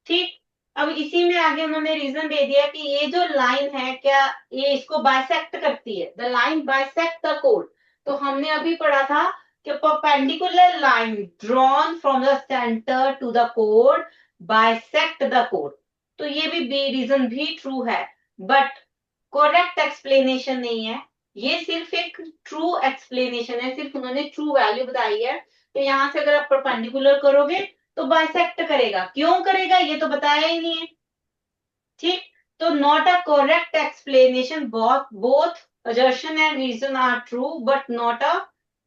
ठीक, अब इसी में आगे उन्होंने रीजन दे दिया कि ये जो लाइन है क्या ये इसको बाइसेक्ट करती है, the line bisect the code. तो हमने अभी पढ़ा था कि perpendicular line drawn from the centre to the कोड बाइसेक्ट द कोड। तो ये भी रीजन भी ट्रू है, बट करेक्ट एक्सप्लेनेशन नहीं है। ये सिर्फ एक ट्रू एक्सप्लेनेशन है, सिर्फ उन्होंने ट्रू वैल्यू बताई है। तो यहाँ से अगर आप परपेंडिकुलर करोगे तो बाइसेक्ट करेगा, क्यों करेगा ये तो बताया ही नहीं है। ठीक, तो not a correct explanation, both assertion and reason are true but not a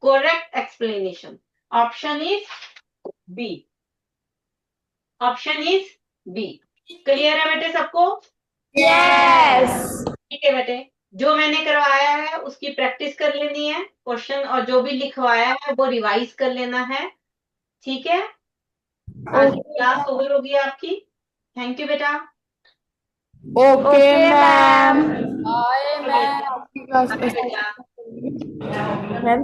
correct explanation. Option is B. Option is B. Clear है बेटे सबको? Yes. ठीक है बेटे, जो मैंने करवाया है उसकी प्रैक्टिस कर लेनी है क्वेश्चन, और जो भी लिखवाया है वो रिवाइज कर लेना है। ठीक है, आज की क्लास ओवर होगी आपकी। थैंक यू बेटा। Okay, ma'am. बाय आपकी क्लास बेटा। मैम